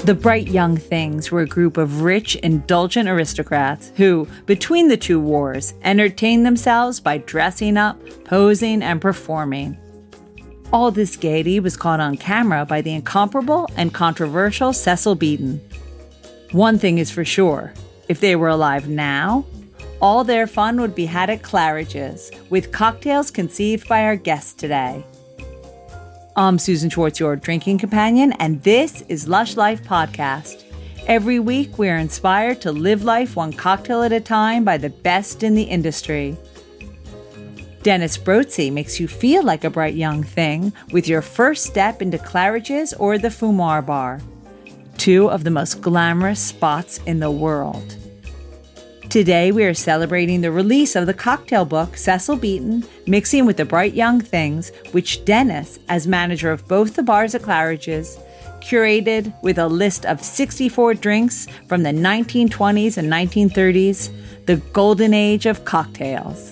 The Bright Young Things were a group of rich, indulgent aristocrats who, between the two wars, entertained themselves by dressing up, posing, and performing. All this gaiety was caught on camera by the incomparable and controversial Cecil Beaton. One thing is for sure, if they were alive now, all their fun would be had at Claridge's, with cocktails conceived by our guests today. I'm Susan Schwartz, your drinking companion, and this is Lush Life Podcast. Every week, we are inspired to live life one cocktail at a time by the best in the industry. Denis Broci makes you feel like a bright young thing with your first step into Claridge's or the Fumoir Bar, two of the most glamorous spots in the world. Today, we are celebrating the release of the cocktail book, Cecil Beaton, Mixing with the Bright Young Things, which Denis, as manager of both the bars at Claridge's, curated with a list of 64 drinks from the 1920s and 1930s, the golden age of cocktails.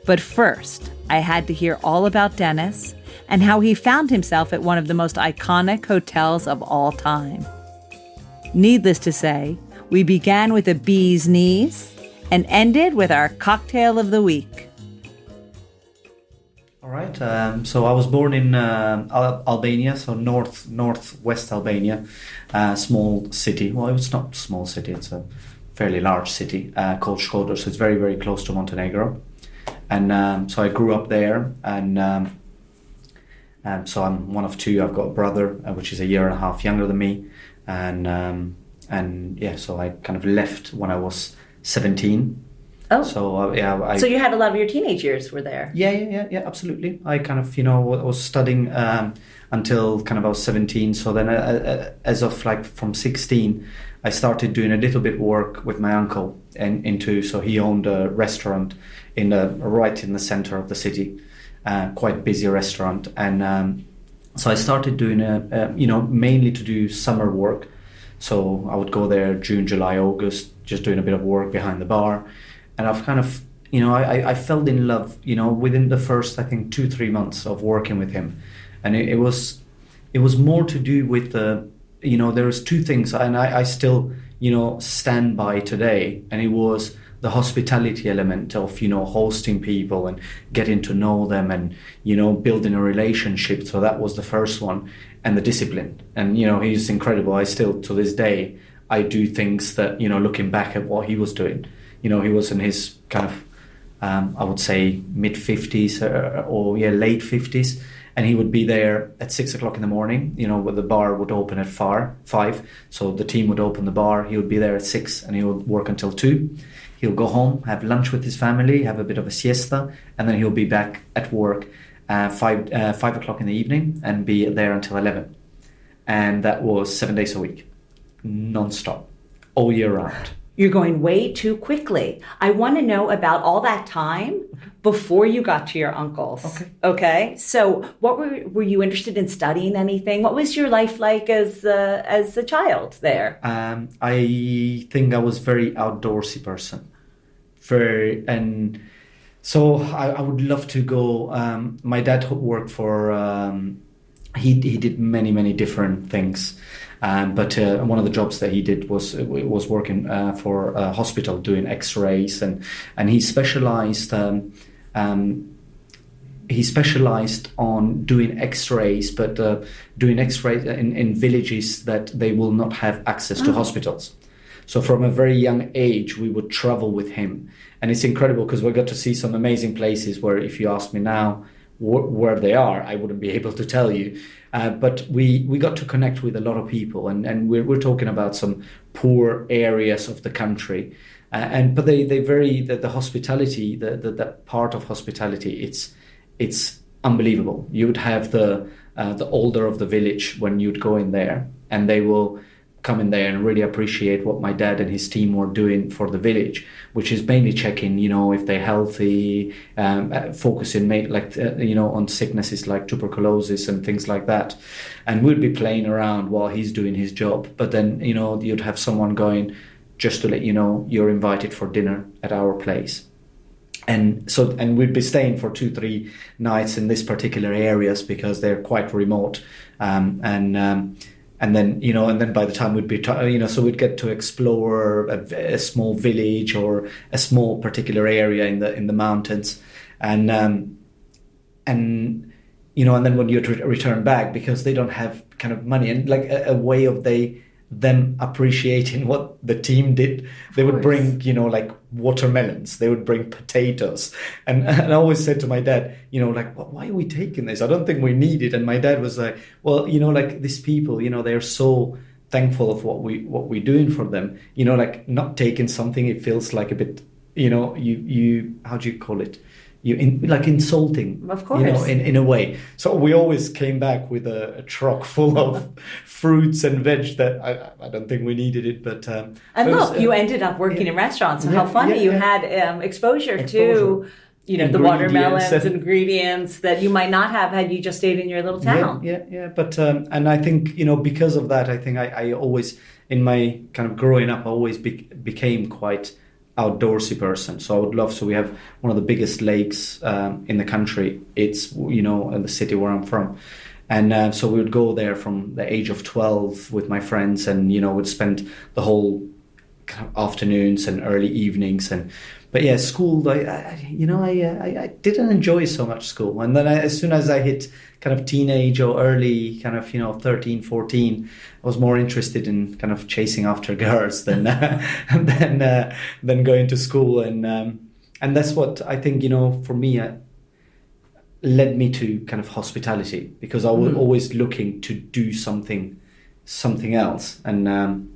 But first, I had to hear all about Denis and how he found himself at one of the most iconic hotels of all time. Needless to say, we began with a bee's knees and ended with our cocktail of the week. All right. So I was born in Albania, so northwest Albania, small city. Well, it's not a small city; it's a fairly large city called Shkodër. So it's very, very close to Montenegro. And so I grew up there, and so I'm one of two. I've got a brother, which is a year and a half younger than me, and yeah, so I kind of left when I was 17. Oh, so so you had a lot of your teenage years were there. Yeah, absolutely. I kind of, was studying until kind of I was 17. So then, as of like from 16, I started doing a little bit work with my uncle, so he owned a restaurant right in the center of the city, quite busy restaurant, and so I started doing mainly to do summer work. So I would go there June, July, August, just doing a bit of work behind the bar. And I've kind of, I fell in love, within the first, I think, 2-3 months of working with him. And it was more to do with there's two things, and I still, stand by today. And it was the hospitality element of, hosting people and getting to know them and, building a relationship. So that was the first one. And the discipline. And, he's incredible. I still, to this day, I do things that, looking back at what he was doing. He was in his kind of, I would say, mid-50s or late 50s. And he would be there at 6 o'clock in the morning, where the bar would open at 5. So the team would open the bar. He would be there at 6 and he would work until 2. He'll go home, have lunch with his family, have a bit of a siesta, and then he'll be back at work 5 o'clock in the evening and be there until 11. And that was 7 days a week, non-stop, all year round. You're going way too quickly. I want to know about all that time before you got to your uncle's. Okay. So what were you interested in studying anything? What was your life like as a child there? I think I was very outdoorsy person. And so I would love to go. My dad worked for, he did many, many different things. But one of the jobs that he did was working for a hospital doing X-rays, and he specialized on doing X-rays, but doing X-rays in villages that they will not have access to hospitals. So from a very young age, we would travel with him, and it's incredible because we got to see some amazing places where, if you ask me now where they are, I wouldn't be able to tell you. But we got to connect with a lot of people, and we're talking about some poor areas of the country, but they vary. The hospitality, the part of hospitality, it's unbelievable. You would have the older of the village when you'd go in there, and they will come in there and really appreciate what my dad and his team were doing for the village, which is mainly checking, if they're healthy, focusing on sicknesses like tuberculosis and things like that. And we'd be playing around while he's doing his job. But then, you'd have someone going, just to let you know, you're invited for dinner at our place. And we'd be staying for 2-3 nights in this particular areas because they're quite remote. and then by the time we'd be, so we'd get to explore a small village or a small particular area in the mountains, and then when you return back, because they don't have kind of money and like a way of them appreciating what the team did, they would bring, like watermelons, they would bring potatoes. And I always said to my dad, like, why are we taking this? I don't think we need it. And my dad was like, well, like these people, they're so thankful of what we're doing for them, like not taking something, it feels like a bit, you how do you call it? Like insulting, of course, in a way. So we always came back with a truck full of fruits and veg that I don't think we needed it, but you ended up working in restaurants. So how funny you had exposure to the watermelons and ingredients that you might not have had you just stayed in your little town. Yeah. But and I think because of that, I think I always, in my kind of growing up, I always became quite outdoorsy person. So I would love, so we have one of the biggest lakes in the country. It's in the city where I'm from, and so we would go there from the age of 12 with my friends, and would spend the whole kind of afternoons and early evenings. But yeah, school, I didn't enjoy so much school. And then as soon as I hit kind of teenage or early kind of 13, 14, I was more interested in kind of chasing after girls than than going to school. And that's what I think for me led me to kind of hospitality, because I was always looking to do something else, and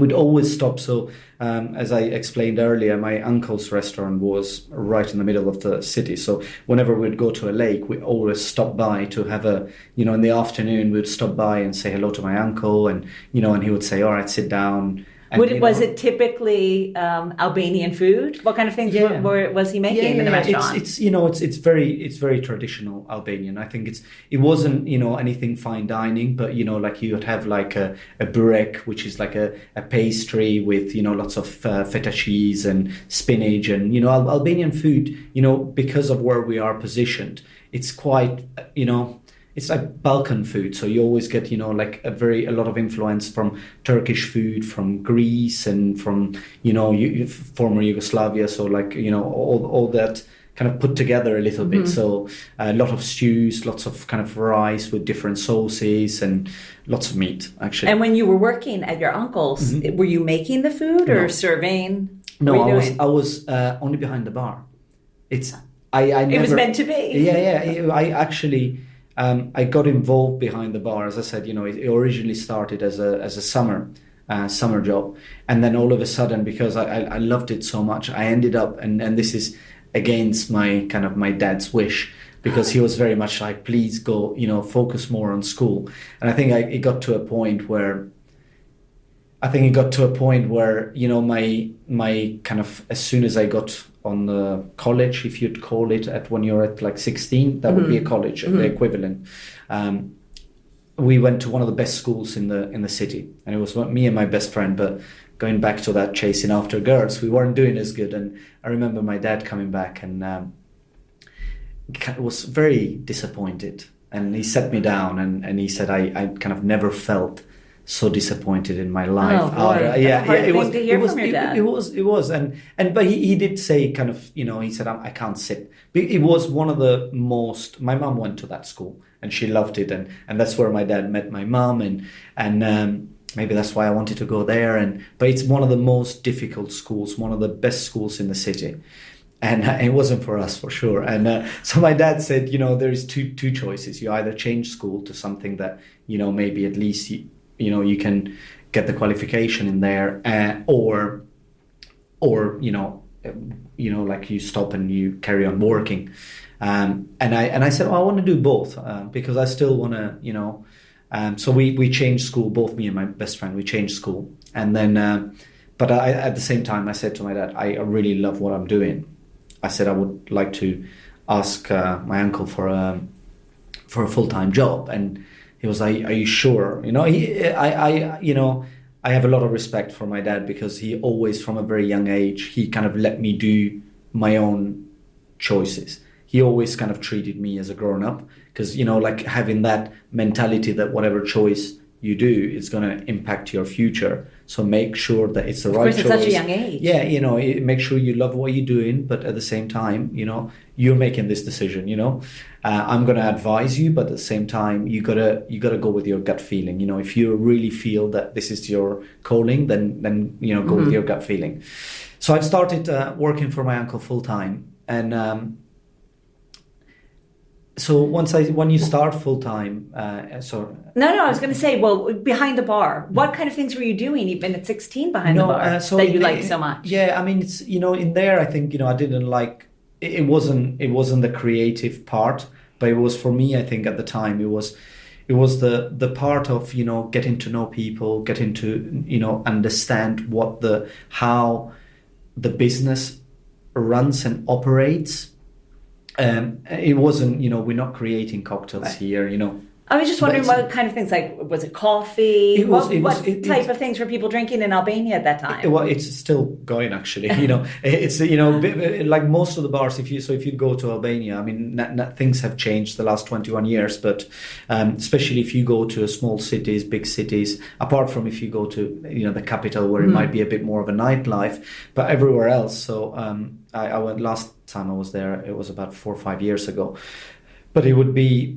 would always stop. So as I explained earlier, my uncle's restaurant was right in the middle of the city. So whenever we'd go to a lake, we always stop by to have in the afternoon, we'd stop by and say hello to my uncle, and and he would say, all right, sit down. And, was it typically Albanian food? What kind of things was he making in the restaurant? It's very traditional Albanian. I think it wasn't anything fine dining, but like you would have like a burek, which is like a pastry with lots of feta cheese and spinach, and Albanian food. Because of where we are positioned, it's quite it's like Balkan food, so you always get like a lot of influence from Turkish food, from Greece, and from former Yugoslavia. So like all that kind of put together a little bit. So a lot of stews, lots of kind of rice with different sauces, and lots of meat actually. And when you were working at your uncle's, were you making the food or serving? No, I was only behind the bar. It was meant to be. Yeah. I actually. I got involved behind the bar, as I said. It originally started as a summer job, and then all of a sudden, because I loved it so much, I ended up, and this is against my dad's wish, because he was very much like, please go, focus more on school. And I think it got to a point where my kind of, as soon as I got on the college, if you'd call it, when you're at like 16, that would be a college, the equivalent. We went to one of the best schools in the city, and it was me and my best friend. But going back to that chasing after girls, we weren't doing as good. And I remember my dad coming back and was very disappointed. And he sat me down and he said, I kind of never felt so disappointed in my life. Oh boy, it was to hear from your dad. It was, but he did say kind of, he said, I can't sit. It was one of the most. My mom went to that school and she loved it, and that's where my dad met my mom, and maybe that's why I wanted to go there. But it's one of the most difficult schools, one of the best schools in the city. And it wasn't for us, for sure. And so my dad said, there is two choices. You either change school to something that, maybe at least you can get the qualification in there, or like you stop and you carry on working. And I said, I want to do both, because I still want to, so we changed school, both me and my best friend, we changed school. And then, but at the same time, I said to my dad, I really love what I'm doing. I said, I would like to ask my uncle for a full-time job. And he was like, are you sure? I have a lot of respect for my dad, because he always, from a very young age, he kind of let me do my own choices. He always kind of treated me as a grown-up, because, like having that mentality that whatever choice you do is going to impact your future. So make sure that it's the right choice. Of course, at such a young age. Yeah, make sure you love what you're doing, but at the same time, you're making this decision. I'm going to advise you, but at the same time, you gotta go with your gut feeling. If you really feel that this is your calling, then go with your gut feeling. So I've started working for my uncle full time, and so when you start full time, I was going to say, well, behind the bar, what kind of things were you doing even at 16 behind the bar that you liked so much? Yeah, I mean, it's in there, I think I didn't like it. Wasn't the creative part, but it was for me. I think at the time it was the part of getting to know people, getting to understand how the business runs and operates. It wasn't, we're not creating cocktails here, I was just wondering what kind of things, like, was it coffee? What type of things were people drinking in Albania at that time? Well, it's still going, actually. It's like most of the bars. If you go to Albania, I mean, things have changed the last 21 years. But especially if you go to small cities, big cities, apart from if you go to the capital where it might be a bit more of a nightlife, but everywhere else. So I went last time I was there. It was about 4 or 5 years ago, but it would be.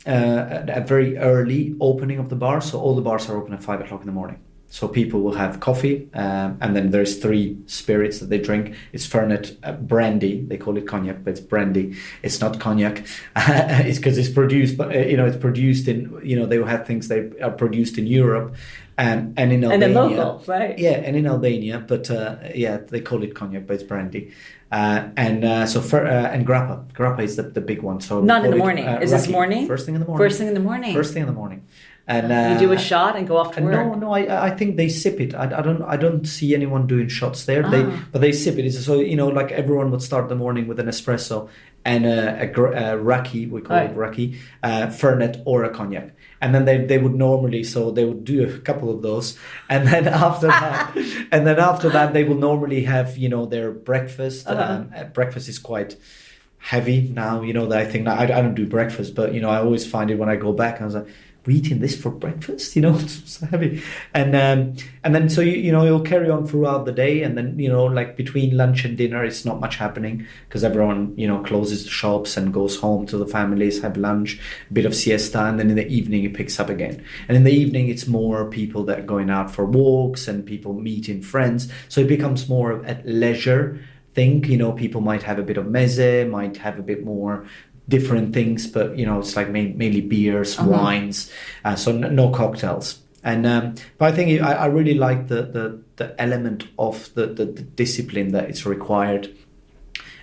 A very early opening of the bar, so all the bars are open at 5 o'clock in the morning. So people will have coffee, and then there's 3 spirits that they drink. It's Fernet brandy. They call it cognac, but it's brandy. It's not cognac. It's because it's produced, but it's produced in. They will have things that are produced in Europe, and in Albania. And then local, right? Yeah, and in Albania, but they call it cognac, but it's brandy. And grappa. Grappa is the big one. So not in the morning. Is this morning? First thing in the morning. First thing in the morning. First thing in the morning. And you do a shot and go off to work. No. I think they sip it. I don't see anyone doing shots there. But they sip it. It's so like everyone would start the morning with an espresso and a raki. We call it raki, Fernet or a cognac. And then they would normally, so they would do a couple of those, and then after that, they will normally have their breakfast. Breakfast is quite heavy now. That I think I don't do breakfast, but I always find it when I go back. I was like, we're eating this for breakfast, it's so heavy, and then so you'll carry on throughout the day, and then like between lunch and dinner, it's not much happening because everyone closes the shops and goes home to the families, have lunch, a bit of siesta, and then in the evening it picks up again. And in the evening, it's more people that are going out for walks and people meeting friends, so it becomes more of a leisure thing. People might have a bit of meze, might have a bit more different things, but it's like mainly beers, wines, so no cocktails. And but I think I really like the element of the discipline that is required,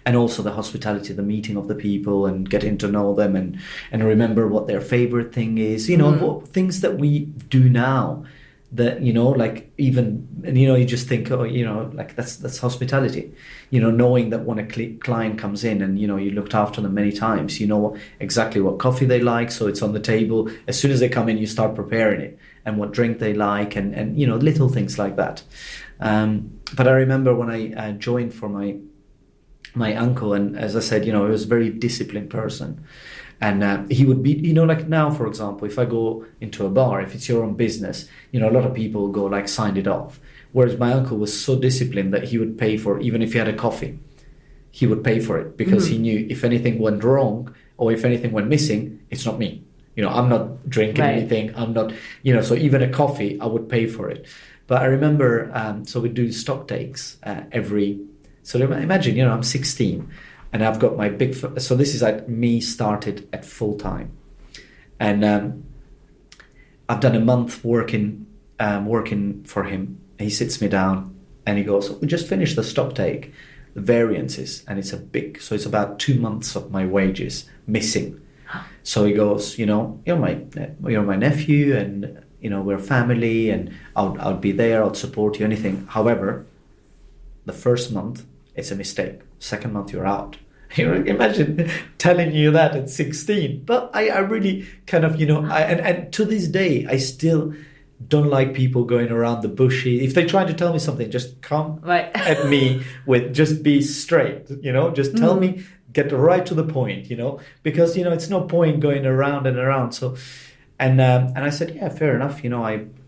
and also the hospitality, the meeting of the people and getting to know them and remember what their favorite thing is. What things that we do now that like even you just think like that's hospitality, knowing that when a client comes in and you looked after them many times, exactly what coffee they like, so it's on the table as soon as they come in, you start preparing it, and what drink they like, and little things like that. But I remember when I joined for my uncle, and as I said, he was a very disciplined person. And he would be, like now, for example, if I go into a bar, if it's your own business, a lot of people go like, signed it off. Whereas my uncle was so disciplined that he would pay for, even if he had a coffee, he would pay for it because he knew if anything went wrong or if anything went missing, it's not me. I'm not drinking anything. I'm not, so even a coffee, I would pay for it. But I remember, so we do stock takes so imagine, I'm 16. And I've got my so this is like me started at full time, and I've done a month working for him. He sits me down and he goes, "We just finished the stock take, the variances, and it's so it's about 2 months of my wages missing." So he goes, you're my nephew, and we're family, and I'll be there, I'll support you, anything. However, the first month it's a mistake. Second month you're out. Imagine telling you that at 16. But I really kind of, and to this day, I still don't like people going around the bushy. If they try to tell me something, just come at me with, just be straight, just tell me, get right to the point, because, it's no point going around and around. So, And I said, yeah, fair enough.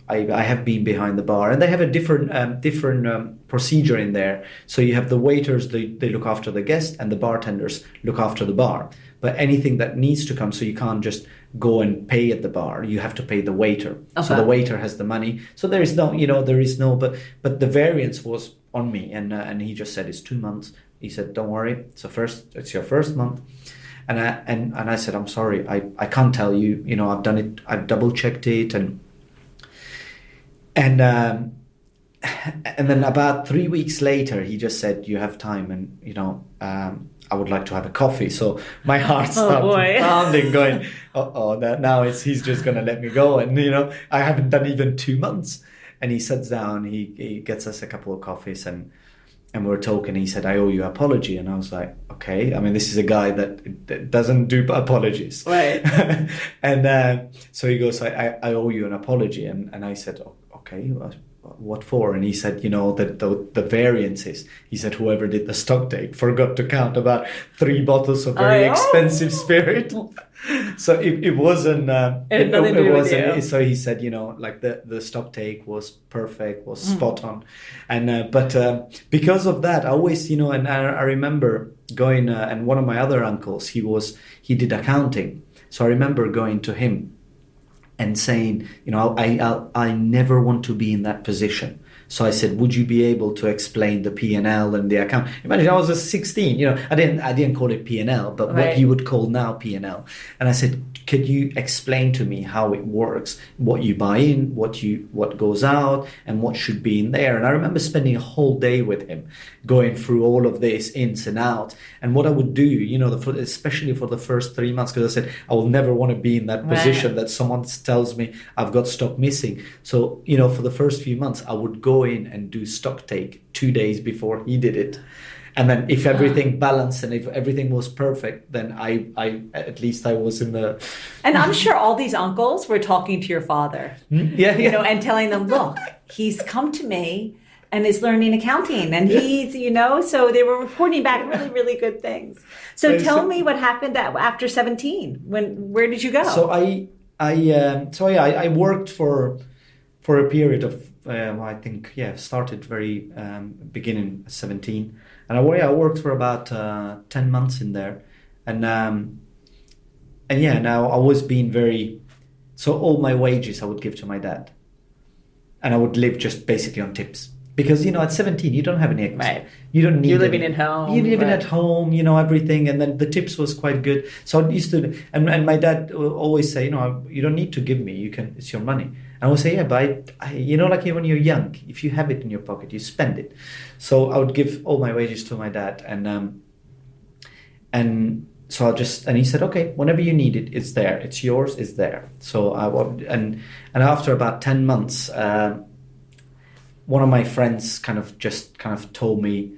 I have been behind the bar, and they have a different procedure in there. So you have the waiters, they look after the guest, and the bartenders look after the bar. But anything that needs to come, so you can't just go and pay at the bar. You have to pay the waiter. Okay. So the waiter has the money. So there is no, but the variance was on me, and he just said it's 2 months. He said, don't worry, it's your first month. And I said, I'm sorry, I can't tell you. I've done it. I've double checked it, and then about 3 weeks later, he just said, you have time, and I would like to have a coffee. So my heart started pounding, going, now he's just gonna let me go, and I haven't done even 2 months. And he sits down, he gets us a couple of coffees, and we're talking. He said, I owe you an apology. And I was like, okay. I mean, this is a guy that doesn't do apologies. Right. And so he goes, I owe you an apology. And I said, okay, what for? And he said, that the variances. He said, whoever did the stock take forgot to count about 3 bottles of very expensive spirit. So it wasn't. It wasn't. So he said, like the stock take was perfect, was spot on, and but because of that, I always, and I remember going, and one of my other uncles, he did accounting, so I remember going to him and saying, I never want to be in that position. So I said, would you be able to explain the P&L and the account? Imagine I was 16, I didn't call it P&L, but what you would call now P&L. And I said, could you explain to me how it works, what you buy in, what goes out, and what should be in there? And I remember spending a whole day with him, going through all of this ins and outs, and what I would do, especially for the first 3 months, because I said, I will never want to be in that position that someone tells me I've got stock missing. So, for the first few months, I would go in and do stock take 2 days before he did it. And then if everything balanced and if everything was perfect, then I at least I was in the... And I'm sure all these uncles were talking to your father, and telling them, look, he's come to me and is learning accounting, and he's, so they were reporting back really, really good things. So tell me what happened after 17. Where did you go? So I worked for a period of, started very beginning at 17. And I worked for about 10 months in there. And now I was being so all my wages I would give to my dad. And I would live just basically on tips. Because, at 17, you don't have any equity. Right. You don't need... You're living at home. You're living at home, everything. And then the tips was quite good. So I used to... And my dad would always say, you don't need to give me. It's your money. And I would say, yeah, but like when you're young, if you have it in your pocket, you spend it. So I would give all my wages to my dad. And so and he said, okay, whenever you need it, it's there. It's yours, it's there. So and after about 10 months... one of my friends kind of told me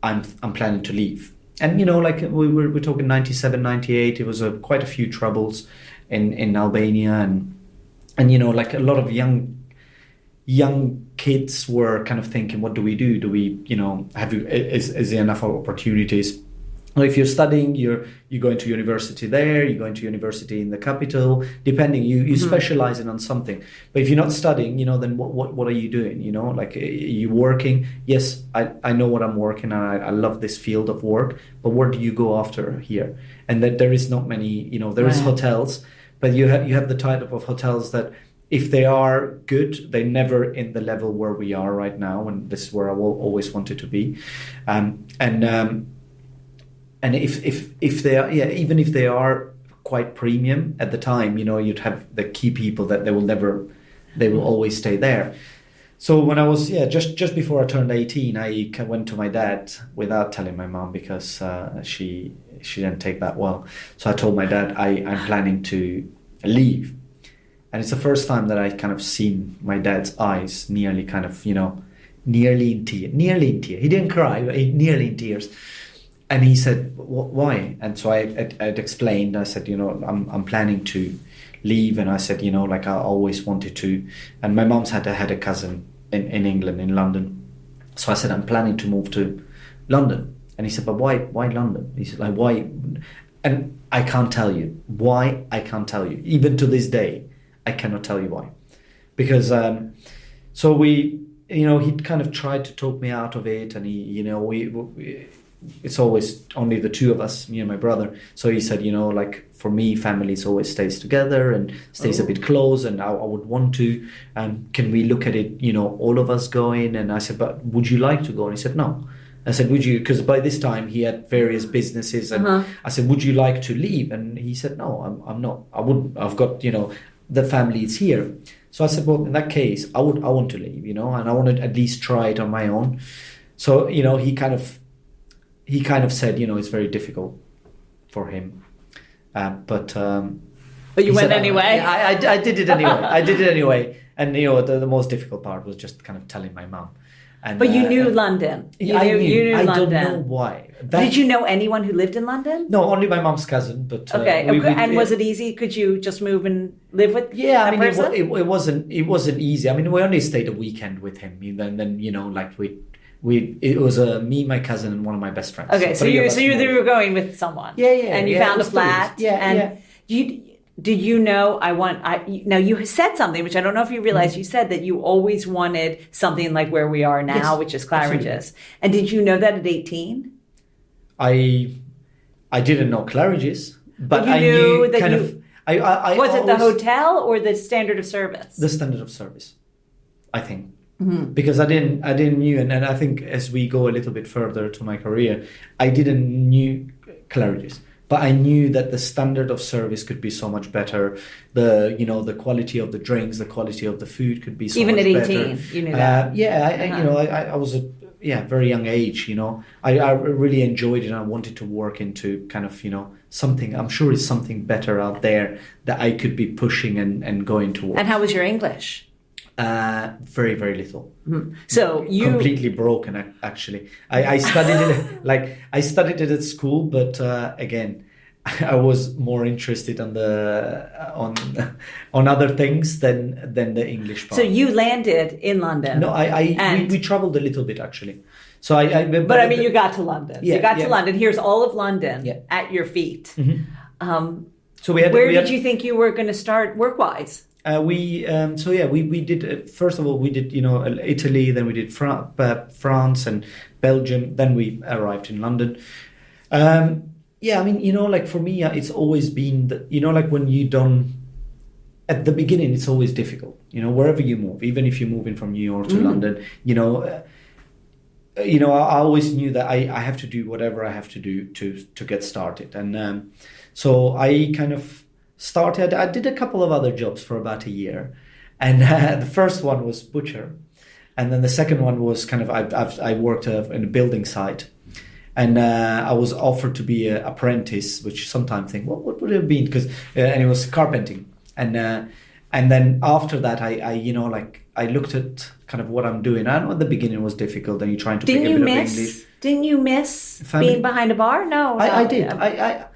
I'm planning to leave. And, like we're talking 97, 98, it was quite a few troubles in Albania. And like a lot of young kids were kind of thinking, what do we do? Do we, is there enough opportunities? Well, if you're studying, you're going to university there, you're going to university in the capital, depending, you specializing on something. But if you're not studying, then what are you doing? Like, are you working? Yes, I know what I'm working on. I love this field of work, but where do you go after here? And that there is not many, there is hotels, but you have the type of hotels that if they are good, they're never in the level where we are right now. And this is where I will always wanted to be. And if they are, even if they are quite premium at the time, you'd have the key people that they will always stay there. So when I was, just before I turned 18, I went to my dad without telling my mom because she didn't take that well. So I told my dad I'm planning to leave. And it's the first time that I kind of seen my dad's eyes nearly kind of, nearly in tears. He didn't cry, but nearly in tears. And he said, why? And so I'd explained, I said, I'm planning to leave. And I said, like I always wanted to. And my mom's had a cousin in England, in London. So I said, I'm planning to move to London. And he said, but why London? He said, like, why? And I can't tell you. Why? I can't tell you. Even to this day, I cannot tell you why. Because, so we, he'd kind of tried to talk me out of it, and we it's always only the two of us, me and my brother. So he said, like for me, families always stays together and stays a bit close, and I would want to. Can we look at it, all of us going? And I said, but would you like to go? And he said, no. I said, would you? Because by this time he had various businesses, and I said, would you like to leave? And he said, no, I'm not. I wouldn't. I've got, the family is here. So I said, well, in that case, I want to leave, and I want to at least try it on my own. So, he kind of said, it's very difficult for him. But you went anyway? I did it anyway. I did it anyway. And, the most difficult part was just kind of telling my mum. But you knew London. You knew I London. don't know why. Did you know anyone who lived in London? No, only my mum's cousin. But okay. And was it easy? Could you just move and live with that person? It wasn't easy. I mean, we only stayed a weekend with him. Then it was me, my cousin, and one of my best friends. Okay, so you were going with someone. Yeah. And you found a flat. Did you know now you said something, which I don't know if you realized, you said that you always wanted something like where we are now, which is Claridge's. And did you know that at 18? I didn't know Claridge's, but you I knew knew that kind you, of, I was it the always, hotel or the standard of service? the standard of service, I think. Because I didn't knew, and I think as we go a little bit further to my career, I didn't knew Claridge's. But I knew that the standard of service could be so much better. The quality of the drinks, the quality of the food could be so much better. Even at 18, you knew that. I was very young age. I really enjoyed it, and I wanted to work into kind of something. I'm sure it's something better out there that I could be pushing and going towards. And how was your English? Very, very little. So you completely broken. Actually, I studied it I studied it at school, but again, I was more interested on other things than the English part. So you landed in London. No, we traveled a little bit actually. So but I mean, you got to London. Yeah, you got to London. Here's all of London at your feet. So where did you think you were going to start work-wise? We did first of all we did Italy, then we did France and Belgium, then we arrived in London. For me it's always been when you done at the beginning, it's always difficult wherever you move, even if you're moving from New York to London, I always knew that I have to do whatever I have to do to get started, and so I kind of started. I did a couple of other jobs for about a year, and the first one was butcher, and then the second one was kind of I worked in a building site, and I was offered to be an apprentice, which sometimes think what would it have been, because and it was carpenting, and then after that I looked at kind of what I'm doing. I know at the beginning it was difficult, and you're trying to pick a bit of English. Didn't you miss being behind a bar? No, I did.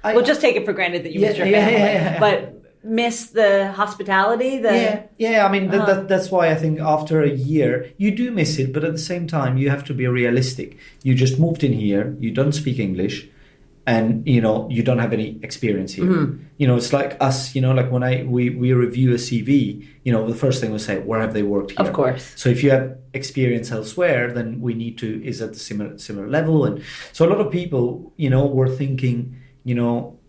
We'll just take it for granted that you missed your family, but miss the hospitality. I mean, that's why I think after a year you do miss it, but at the same time you have to be realistic. You just moved in here, you don't speak English, and you don't have any experience here. It's like us. Like when we review a CV, the first thing we say, where have they worked here? Of course. So if you have experience elsewhere, then we need to is at the similar level. And so a lot of people were thinking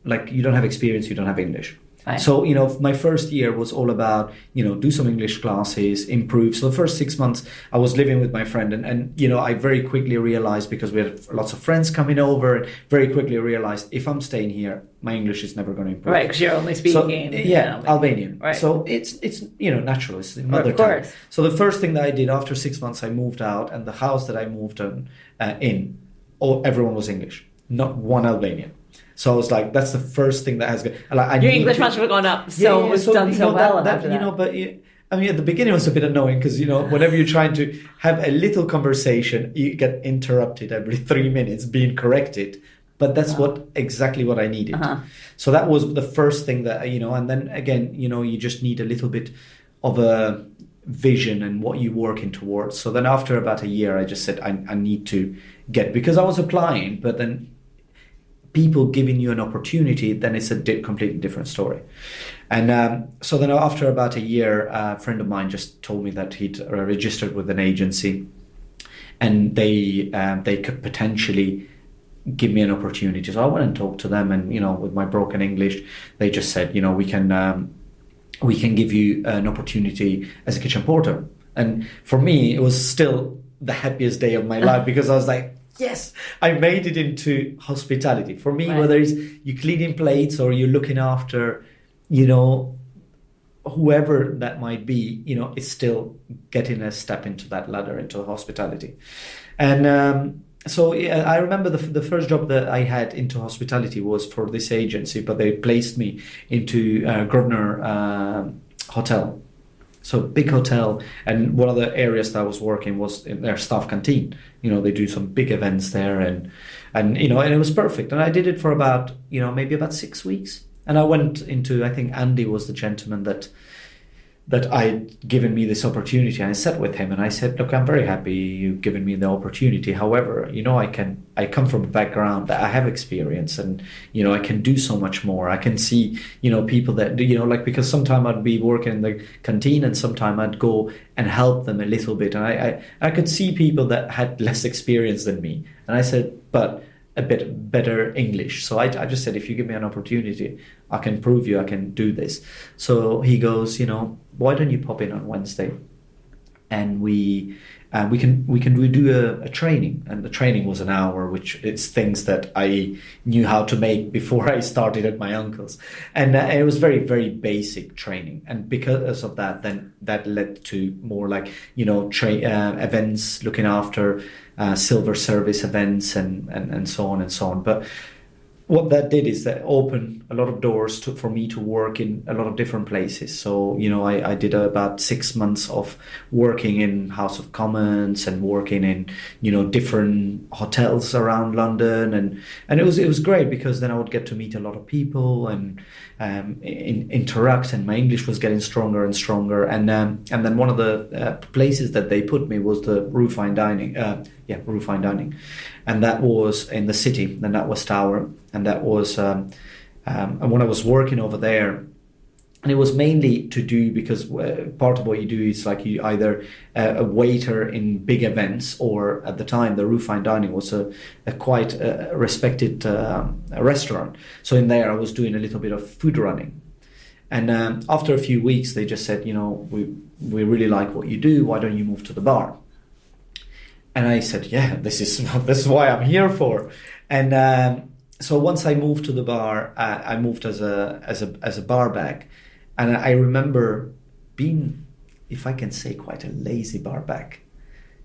like you don't have experience, you don't have English. Right. So my first year was all about do some English classes, improve. So the first 6 months I was living with my friend, and I very quickly realized, because we had lots of friends coming over, and very quickly realized if I'm staying here, my English is never going to improve. Right, because you're only speaking Albanian. Right. So it's natural, it's the mother tongue. So the first thing that I did after 6 months, I moved out, and the house that I moved in, everyone was English, not one Albanian. So I was like, that's the first thing that has gone. Your English must have gone up. Done so well after that. But I mean, at the beginning it was a bit annoying because whenever you're trying to have a little conversation, you get interrupted every 3 minutes, being corrected. But that's exactly what I needed. So that was the first thing that and then again, you just need a little bit of a vision and what you're working towards. So then after about a year, I just said I need to get, because I was applying, but then people giving you an opportunity, then it's a completely different story. And so then after about a year, a friend of mine just told me that he'd registered with an agency, and they could potentially give me an opportunity. So I went and talked to them, and with my broken English, they just said, we can give you an opportunity as a kitchen porter. And for me, it was still the happiest day of my life, because I was like, yes, I made it into hospitality. For me, right. Whether it's you cleaning plates or you're looking after, whoever that might be, it's still getting a step into that ladder, into hospitality. And so I remember the first job that I had into hospitality was for this agency, but they placed me into Grosvenor Hotel. So big hotel, and one of the areas that I was working was in their staff canteen. They do some big events there, and it was perfect. And I did it for about maybe about 6 weeks. And I went into, I think Andy was the gentleman that I'd given me this opportunity. And I sat with him and I said, look, I'm very happy you've given me the opportunity. However, I come from a background that I have experience, and, I can do so much more. I can see, people that, because sometime I'd be working in the canteen and sometime I'd go and help them a little bit. And I could see people that had less experience than me. And I said, but a bit better English. So I just said, if you give me an opportunity, I can prove you I can do this. So he goes, why don't you pop in on Wednesday, and we can do a training. And the training was an hour, which it's things that I knew how to make before I started at my uncle's. And it was very, very basic training. And because of that, then that led to more like, events, looking after silver service events and so on and so on. But what that did is that opened a lot of doors for me to work in a lot of different places. So, I did about 6 months of working in House of Commons and working in, different hotels around London. And it was great, because then I would get to meet a lot of people and interact, and my English was getting stronger and stronger. And then one of the places that they put me was the Rue Fine Dining. Rue Fine Dining. And that was in the city, and that was Tower. And that was, and when I was working over there, and it was mainly to do, because part of what you do is like you either a waiter in big events, or at the time the Rue Fine Dining was a quite respected restaurant. So in there I was doing a little bit of food running. And after a few weeks they just said, we really like what you do, why don't you move to the bar? And I said, yeah, this is why I'm here for. And so once I moved to the bar, I moved as a bar back. And I remember being, if I can say, quite a lazy bar back,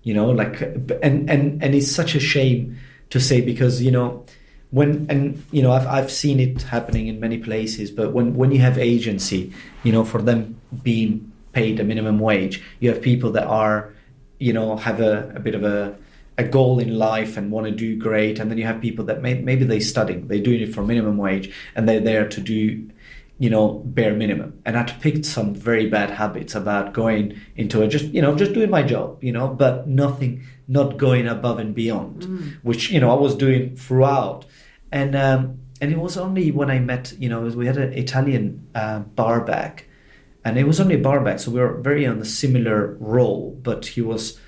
and it's such a shame to say, because, I've seen it happening in many places, but when you have agency, for them being paid a minimum wage, you have people that are, have a bit of a goal in life and want to do great. And then you have people that maybe they're doing it for minimum wage, and they're there to do, bare minimum. And I'd picked some very bad habits about going into it, just doing my job, but not going above and beyond, which, I was doing throughout. And it was only when I met, we had an Italian bar back, and it was only a bar back. So we were very on a similar role, but he was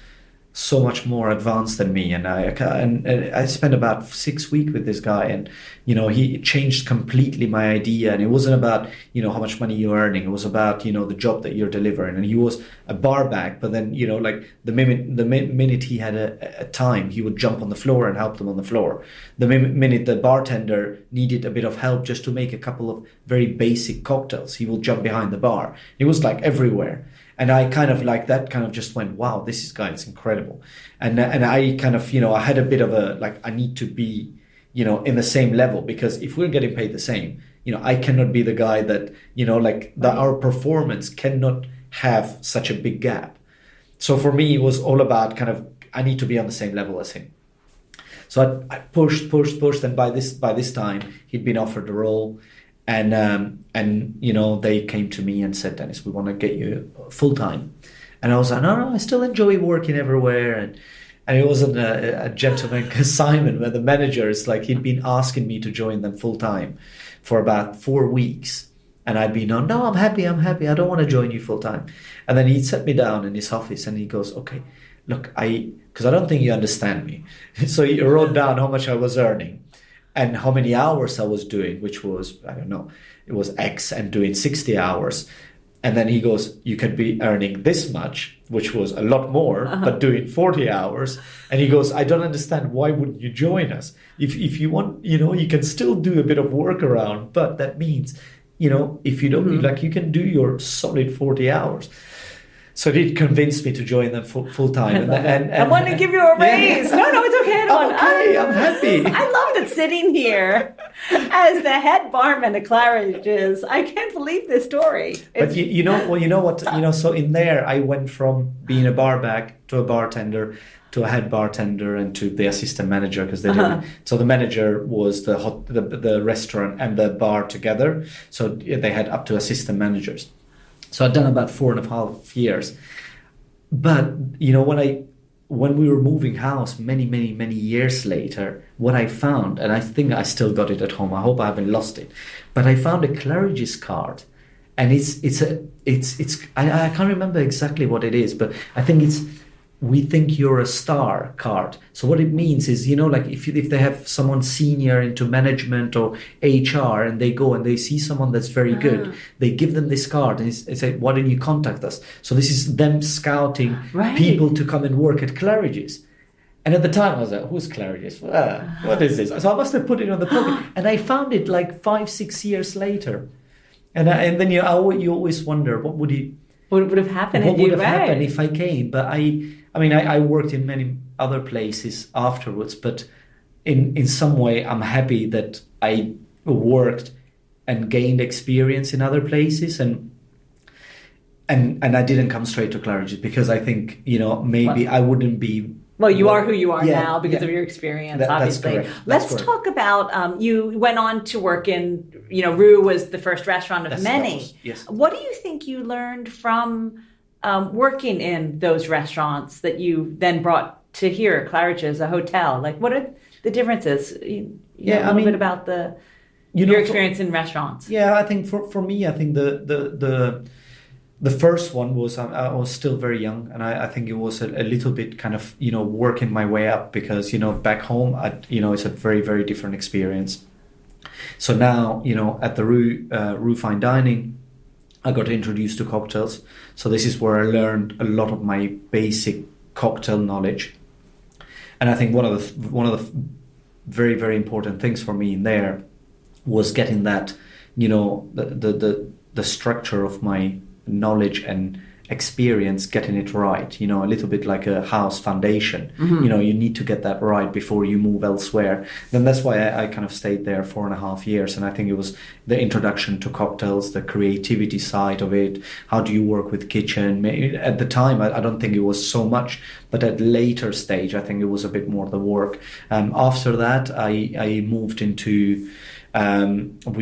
so much more advanced than me, and I spent about 6 weeks with this guy, and he changed completely my idea. And it wasn't about how much money you're earning, it was about the job that you're delivering. And he was a bar back, but then like the minute he had a time, he would jump on the floor and help them on the floor. The minute the bartender needed a bit of help just to make a couple of very basic cocktails, he will jump behind the bar. It was like everywhere. And I kind of like that, kind of just went, wow, this guy is incredible. And I kind of, I had a bit of a, like, I need to be, in the same level, because if we're getting paid the same, I cannot be the guy that, our performance cannot have such a big gap. So for me, it was all about kind of, I need to be on the same level as him. So I pushed. And by this time, he'd been offered the role. And they came to me and said, Dennis, we want to get you full time. And I was like, no, I still enjoy working everywhere. And it wasn't a gentleman assignment where the manager is like, he'd been asking me to join them full time for about 4 weeks. And I'd be, no, I'm happy. I don't want to join you full time. And then he'd set me down in his office and he goes, okay, look, because I don't think you understand me. So he wrote down how much I was earning and how many hours I was doing, which was, I don't know, it was X and doing 60 hours. And then he goes, you could be earning this much, which was a lot more, but doing 40 hours. And he goes, I don't understand. Why wouldn't you join us? If you want, you can still do a bit of work around, but that means, if you don't, like you can do your solid 40 hours. So it convinced me to join them full time. And I want to give you a raise. Yeah. No, it's okay. I'm happy. I love that sitting here as the head barman at Claridge. I can't believe this story. But you know what? So in there, I went from being a bar back to a bartender to a head bartender and to the assistant manager because they didn't. So the manager was the restaurant and the bar together. So they had up to assistant managers. So I'd done about 4.5 years. But, when we were moving house many, many, many years later, what I found, and I think I still got it at home, I hope I haven't lost it, but I found a Claridge's card. And I can't remember exactly what it is, but I think it's, we think you're a star card. So what it means is, like if they have someone senior into management or HR and they go and they see someone that's very good, they give them this card and they say, why don't you contact us? So this is them scouting people to come and work at Claridge's. And at the time I was like, who's Claridge's? What is this? So I must have put it on the pocket. And I found it like 5-6 years later. And then you always wonder, what would have happened? What would have happened if I came? But I worked in many other places afterwards, but in some way I'm happy that I worked and gained experience in other places and I didn't come straight to Claridge because I think, maybe I wouldn't be. Well, you are who you are now because of your experience, obviously. That's correct. Let's talk about, you went on to work in, Rue was the first restaurant of many. Yes. What do you think you learned from working in those restaurants that you then brought to here, Claridge as a hotel? Like, what are the differences? A little bit about your experience in restaurants. Yeah, I think for me, I think the first one was I was still very young, and I think it was a little bit kind of working my way up because back home it's a very, very different experience. So now at the Rue Fine Dining, I got introduced to cocktails. So this is where I learned a lot of my basic cocktail knowledge, and I think one of the very, very important things for me in there was getting that the structure of my knowledge and experience, getting it right, a little bit like a house foundation. You need to get that right before you move elsewhere. Then that's why I kind of stayed there 4.5 years, and I think it was the introduction to cocktails, the creativity side of it. How do you work with kitchen? At the time I don't think it was so much, but at later stage I think it was a bit more the work. After that I moved into that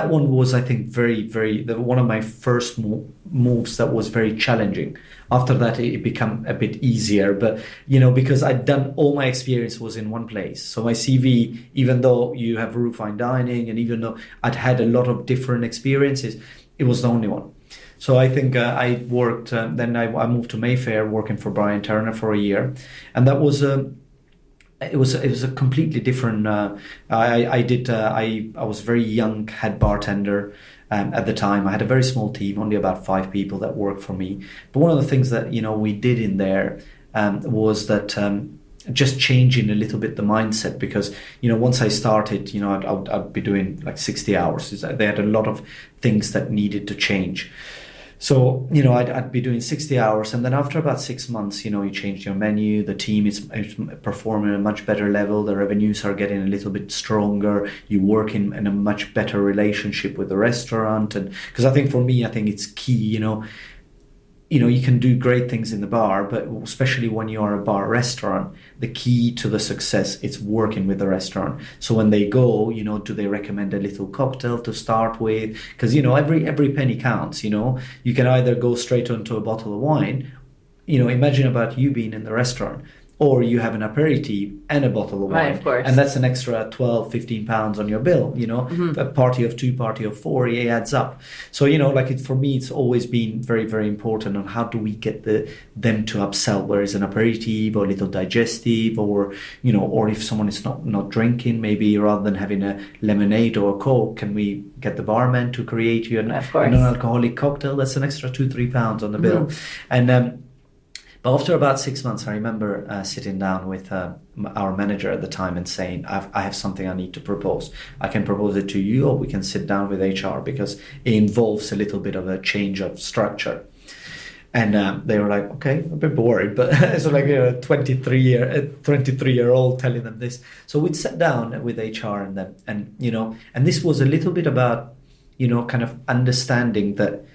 one was, I think, very, very, one of my first moves that was very challenging. After that, it became a bit easier, but, because I'd done, all my experience was in one place. So my CV, even though you have Rue Fine Dining, and even though I'd had a lot of different experiences, it was the only one. So I think I worked, then I moved to Mayfair working for Brian Turner for a year. And that was it was a completely different. I was very young head bartender at the time. I had a very small team, only about 5 people that worked for me. But one of the things that we did in there was that just changing a little bit the mindset, because once I started, I'd be doing like 60 hours. They had a lot of things that needed to change. So, I'd be doing 60 hours, and then after about 6 months, you change your menu, the team is performing at a much better level, the revenues are getting a little bit stronger, you work in a much better relationship with the restaurant. And because I think for me, it's key, you can do great things in the bar, but especially when you are a bar restaurant, the key to the success is working with the restaurant. So when they go, do they recommend a little cocktail to start with? Because every penny counts. You can either go straight onto a bottle of wine, imagine about you being in the restaurant, or you have an aperitif and a bottle of wine. Right, of course. And that's an extra 12, 15 pounds on your bill, A party of 2, party of 4, it adds up. So, for me, it's always been very, very important on how do we get them to upsell, where is an aperitif or a little digestive, or if someone is not drinking, maybe rather than having a lemonade or a Coke, can we get the barman to create you a non-alcoholic cocktail? That's an extra 2, 3 pounds on the bill. And but after about 6 months, I remember sitting down with our manager at the time and saying, I have something I need to propose. I can propose it to you, or we can sit down with HR, because it involves a little bit of a change of structure. And they were like, okay, a bit worried, but it's like a 23-year-old telling them this. So we'd sat down with HR and them, and this was a little bit about, kind of understanding that,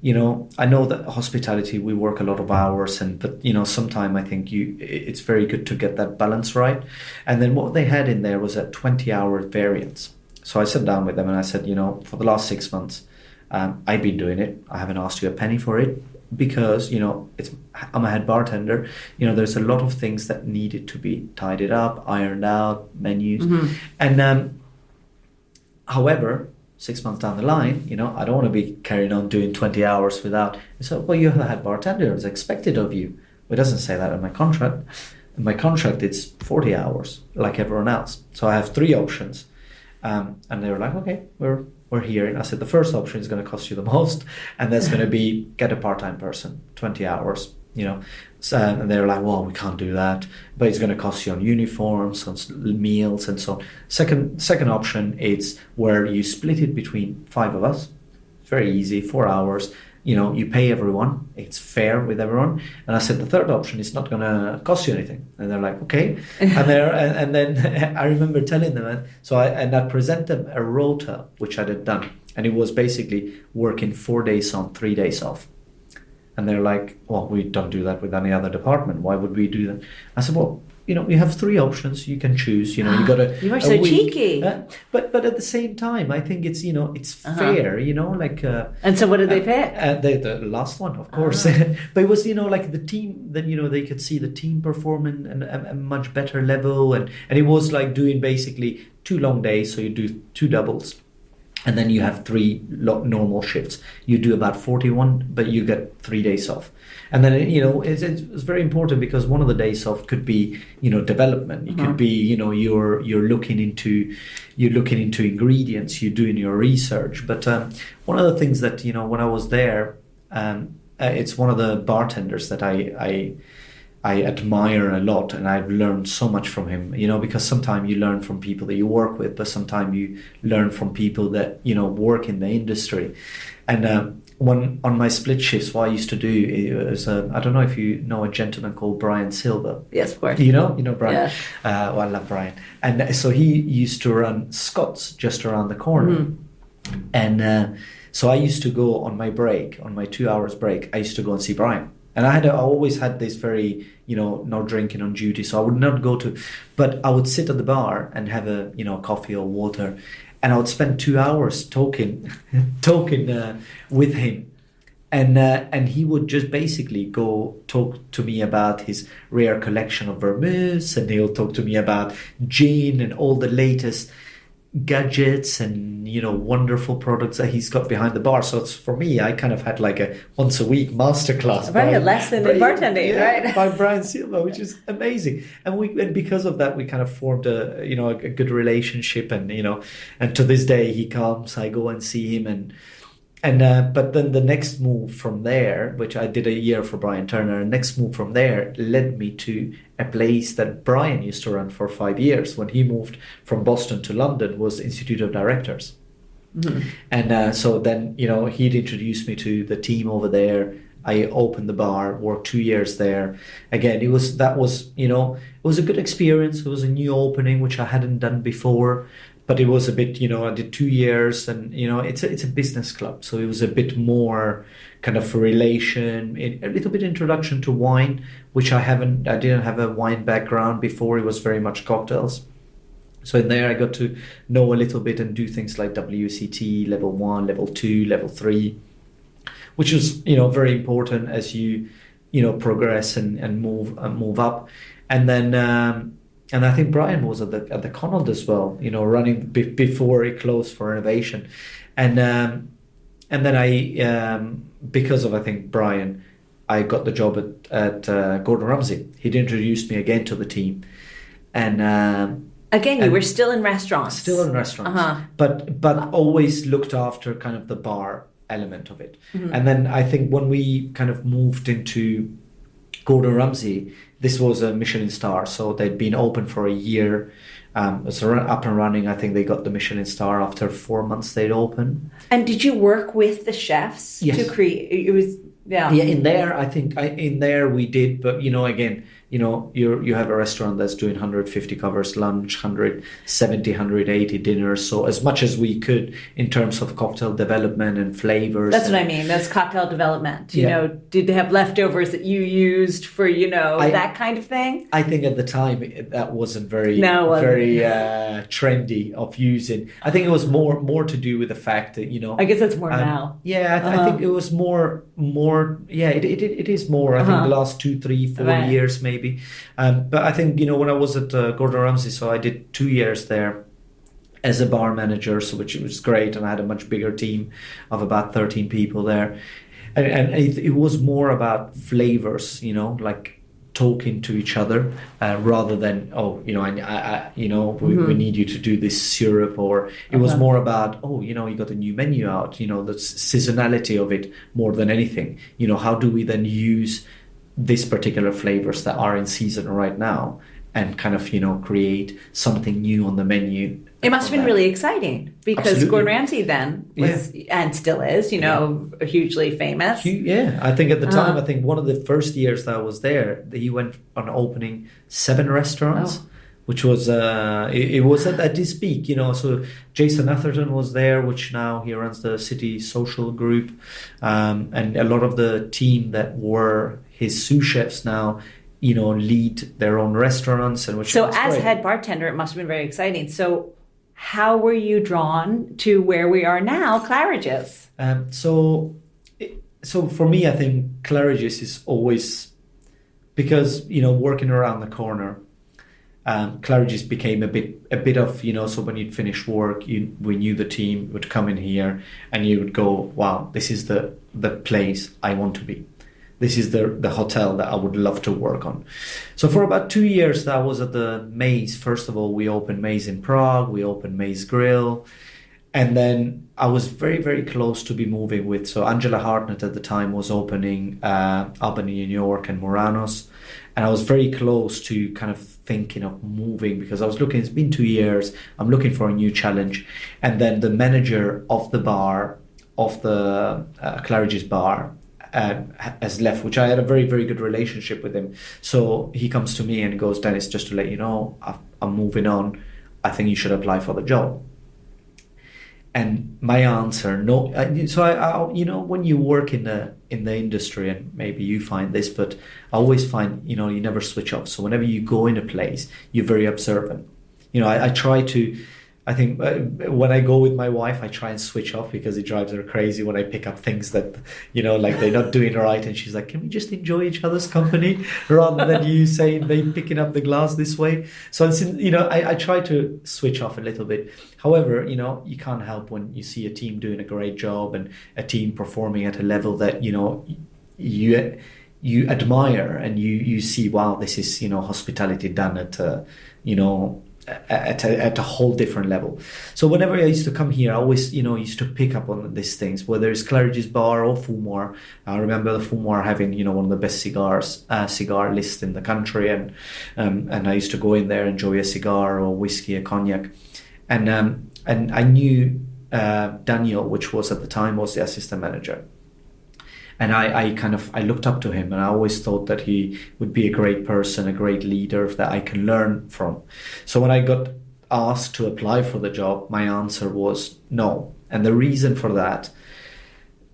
I know that hospitality, we work a lot of hours, but sometimes I think it's very good to get that balance right. And then what they had in there was a 20-hour variance. So I sat down with them and I said, for the last 6 months, I've been doing it. I haven't asked you a penny for it, because I'm a head bartender. There's a lot of things that needed to be tidied up, ironed out, menus, and however, 6 months down the line, I don't want to be carrying on doing 20 hours without. So, well, you're the head bartender, it's expected of you. Well, it doesn't say that in my contract. In my contract, it's 40 hours, like everyone else. So I have 3 options. And they were like, okay, we're here. And I said, the first option is going to cost you the most. And that's going to be get a part-time person, 20 hours, So, and they were like, well, we can't do that, but it's going to cost you on uniforms, on meals, and so on. Second option is where you split it between 5 of us. It's very easy, 4 hours. You pay everyone. It's fair with everyone. And I said, the third option is not going to cost you anything. And they're like, okay. And then I remember telling them, I presented them a rota, which I had done. And it was basically working 4 days on, 3 days off. And they're like, well, we don't do that with any other department. Why would we do that? I said, well, you have 3 options. You can choose. You got to. You are so cheeky. But at the same time, I think it's it's fair. And so, what did they pick? The last one, of course. But it was like the team. Then they could see the team performing at a much better level, and it was like doing basically 2 long days. So you do 2 doubles. And then you have 3 normal shifts. You do about 41, but you get 3 days off. And then, it's very important, because one of the days off could be, development. It could be, you're looking into ingredients, you're doing your research. But one of the things that, when I was there, it's one of the bartenders that I admire a lot, and I've learned so much from him, because sometimes you learn from people that you work with, but sometimes you learn from people that, work in the industry. And on my split shifts, what I used to do is, I don't know if you know a gentleman called Brian Silver. Yes, of course. You know Brian? Yeah. I love Brian. And so he used to run Scott's just around the corner. And so I used to go on my break, on my 2 hours break, I used to go and see Brian. And I always had this very, no drinking on duty. So I would not go but I would sit at the bar and have a, coffee or water. And I would spend 2 hours talking with him. And he would just basically go talk to me about his rare collection of vermouths. And he'll talk to me about gin and all the latest gadgets and wonderful products that he's got behind the bar. So it's, for me, I kind of had like a once a week masterclass. Right, a lesson in bartending, right? By Brian Silva, which is amazing. And because of that, we kind of formed a good relationship. And and to this day, he comes, I go and see him, and but then the next move from there, which I did a year for Brian Turner, next move from there led me to a place that Brian used to run for 5 years when he moved from Boston to London, was Institute of Directors. And so then, he'd introduced me to the team over there. I opened the bar, worked 2 years there. Again, it was a good experience. It was a new opening, which I hadn't done before. But it was a bit, I did 2 years, and it's a business club, so it was a bit more kind of a relation, a little bit introduction to wine, which I didn't have a wine background before. It was very much cocktails. So in there, I got to know a little bit and do things like WCT, level 1, level 2, level 3, which was very important as you progress and move up. And then and I think Brian was at the Connaught as well, running before it closed for renovation. And then I because of, I think, Brian, I got the job at Gordon Ramsay. He'd introduced me again to the team. And again, you were still in restaurants. Still in restaurants, but always looked after kind of the bar element of it. Mm-hmm. And then I think when we kind of moved into Gordon Ramsay, this was a Michelin star, so they'd been open for a year. So up and running. I think they got the Michelin star after 4 months they'd open. And did you work with the chefs to create? It was in there. I think in there we did, but again. You have a restaurant that's doing 150 covers lunch, 170, 180 dinners. So as much as we could in terms of cocktail development and flavors. That's what I mean. That's cocktail development. You know, did they have leftovers that you used for, that kind of thing? I think at the time that wasn't very trendy of using. I think it was more to do with the fact that, I guess that's more now. Yeah, I think it was more. Yeah, it is more. I think the last 2, 3, 4 years maybe. But I think, when I was at Gordon Ramsay, so I did 2 years there as a bar manager, so which was great, and I had a much bigger team of about 13 people there, and it was more about flavors, like talking to each other rather than we need you to do this syrup, or it was more about you got a new menu out, the seasonality of it more than anything. How do we then use these particular flavors that are in season right now and kind of create something new on the menu. It must have been really exciting because Absolutely. Gordon Ramsay then was and still is hugely famous. I think at the time, I think one of the first years that I was there, he went on opening 7 restaurants, which was it was at his peak. So Jason Atherton was there, which now he runs the City Social Group, and a lot of the team that were his sous chefs now, lead their own restaurants. And so as head bartender, it must have been very exciting. So how were you drawn to where we are now, Claridge's? So for me, I think Claridge's is always, because, working around the corner, Claridge's became a bit of, so when you'd finish work, we knew the team would come in here and you would go, wow, this is the place I want to be. This is the hotel that I would love to work on. So for about 2 years, that was at the Maze. First of all, we opened Maze in Prague. We opened Maze Grill. And then I was very, very close to be moving with. So Angela Hartnett at the time was opening Albany, New York and Muranos. And I was very close to kind of thinking of moving because I was looking, it's been 2 years. I'm looking for a new challenge. And then the manager of the bar, of the Claridge's bar, has left, which I had a very, very good relationship with him. So he comes to me and goes, Dennis, just to let you know, I'm moving on. I think you should apply for the job. And my answer, no. So I when you work in the industry, and maybe you find this, but I always find, you never switch off. So whenever you go in a place, you're very observant. I try to. I think when I go with my wife, I try and switch off because it drives her crazy when I pick up things that, like they're not doing right. And she's like, can we just enjoy each other's company rather than you saying they picking up the glass this way? So, I try to switch off a little bit. However, you can't help when you see a team doing a great job and a team performing at a level that, you admire and you see, wow, this is, hospitality done at, at a whole different level. So whenever I used to come here, I always, used to pick up on these things, whether it's Claridge's Bar or Fumoir. I remember the Fumoir having, one of the best cigar lists in the country, and I used to go in there, enjoy a cigar or whiskey, a cognac, and I knew Daniel, which was at the time was the assistant manager. And I looked up to him, and I always thought that he would be a great person, a great leader that I can learn from. So when I got asked to apply for the job, my answer was no. And the reason for that,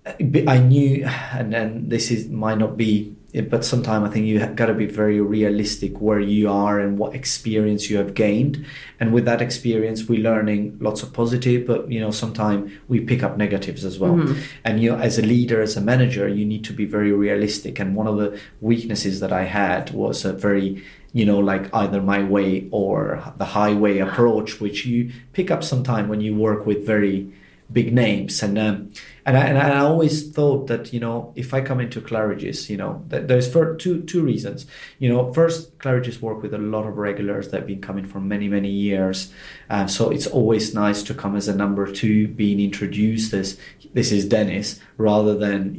I knew, and this might not be but sometimes I think you got to be very realistic where you are and what experience you have gained. And with that experience, we're learning lots of positive, but sometimes we pick up negatives as well. And as a leader, as a manager, you need to be very realistic. And one of the weaknesses that I had was a very like either my way or the highway approach, which you pick up sometime when you work with very big names. And I always thought that if I come into Claridge's, there's for two reasons. First, Claridge's work with a lot of regulars that have been coming for many years, so it's always nice to come as a number two, being introduced as this is Denis, rather than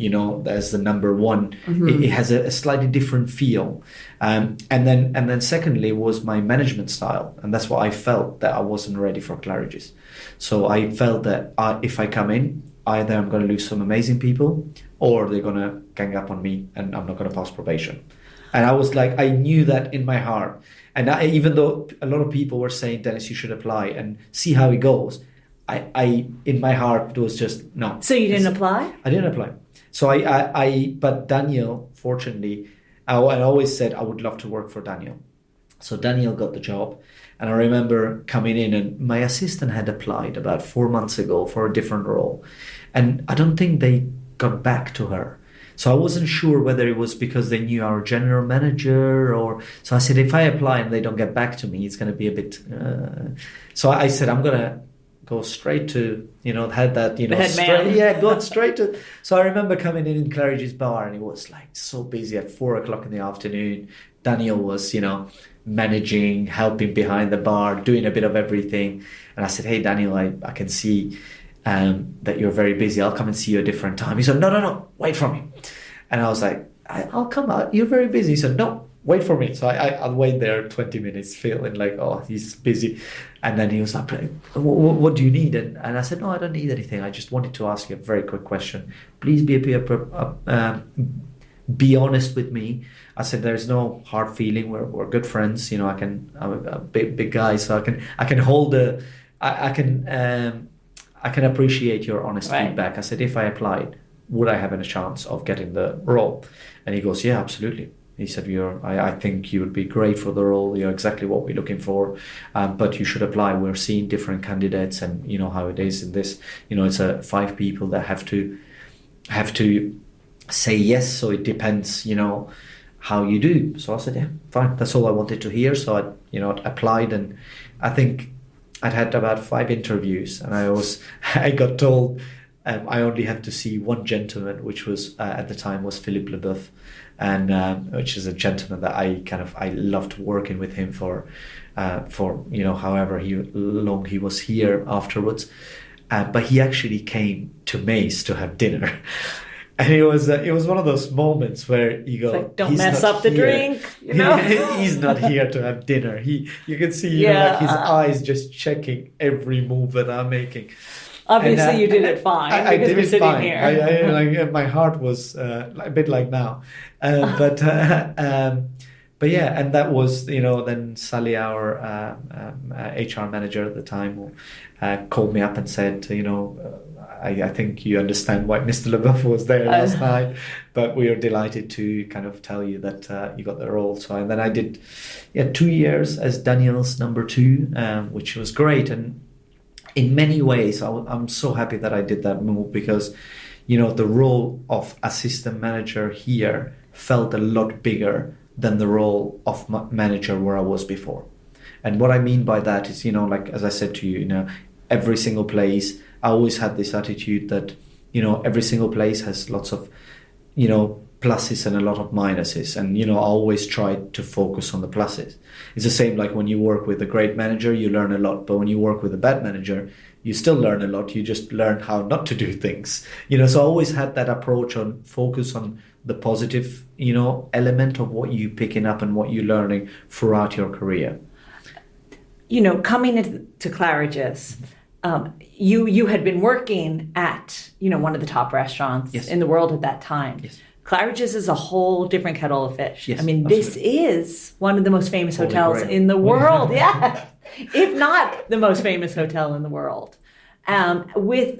as the number one. It has a slightly different feel, and then secondly was my management style, and that's what I felt that I wasn't ready for Claridge's. So I felt that if I come in, either I'm going to lose some amazing people, or they're going to gang up on me and I'm not going to pass probation. And I was like, I knew that in my heart. And even though a lot of people were saying, Denis, you should apply and see how it goes, I in my heart, it was just no. So you didn't apply? I didn't apply. So but Daniel, fortunately, I always said I would love to work for Daniel. So Daniel got the job. And I remember coming in, and my assistant had applied about 4 months ago for a different role. And I don't think they got back to her. So I wasn't sure whether it was because they knew our general manager or... So I said, if I apply and they don't get back to me, it's going to be a bit... So I said, I'm going to go straight to, had that, go straight to... So I remember coming in Claridge's bar, and it was like so busy at 4:00 in the afternoon. Daniel was, managing, helping behind the bar, doing a bit of everything. And I said, hey, Daniel, I can see that you're very busy. I'll come and see you a different time. He said, no, wait for me. And I was like, I'll come out. You're very busy. He said, no, wait for me. So I'll wait there 20 minutes, feeling like, oh, he's busy. And then he was like, what do you need? And I said, no, I don't need anything. I just wanted to ask you a very quick question. Please be honest with me. I said, there's no hard feeling. We're good friends. I'm a big guy, so I can hold I can appreciate your honest feedback. I said, if I applied, would I have a chance of getting the role? And he goes, yeah, absolutely. He said, I think you would be great for the role. You're exactly what we're looking for. But you should apply. We're seeing different candidates, and how it is in this. It's 5 people that have to say yes. So it depends, how you do. So I said, yeah, fine. That's all I wanted to hear. So I, applied, and I think I'd had about 5 interviews, and I got told I only have to see one gentleman, which was at the time was Philippe Leboeuf, and which is a gentleman that I loved working with him for however long he was here afterwards, but he actually came to Mace to have dinner. And it was one of those moments where you go, like, don't mess up the drink, He's not here to have dinner. You can see like his eyes just checking every move that I'm making. Obviously, you did it fine. I did we're it sitting fine. Here. My heart was a bit like now, but yeah, and that was then Sally, our HR manager at the time, called me up and said, I think you understand why Mr. Leboeuf was there last night, but we are delighted to kind of tell you that you got the role. So and then I did 2 years as Daniel's number 2, which was great. And in many ways, I'm so happy that I did that move, because, the role of assistant manager here felt a lot bigger than the role of manager where I was before. And what I mean by that is, like, as I said to you, every single place, I always had this attitude that, every single place has lots of, pluses and a lot of minuses. And, I always try to focus on the pluses. It's the same like when you work with a great manager, you learn a lot. But when you work with a bad manager, you still learn a lot. You just learn how not to do things. So I always had that approach on focus on the positive, element of what you're picking up and what you're learning throughout your career. Coming into Claridge's, you had been working at, one of the top restaurants in the world at that time. Yes. Claridge's is a whole different kettle of fish. Yes, this is one of the most famous hotels in the world. Yes. If not the most famous hotel in the world. With,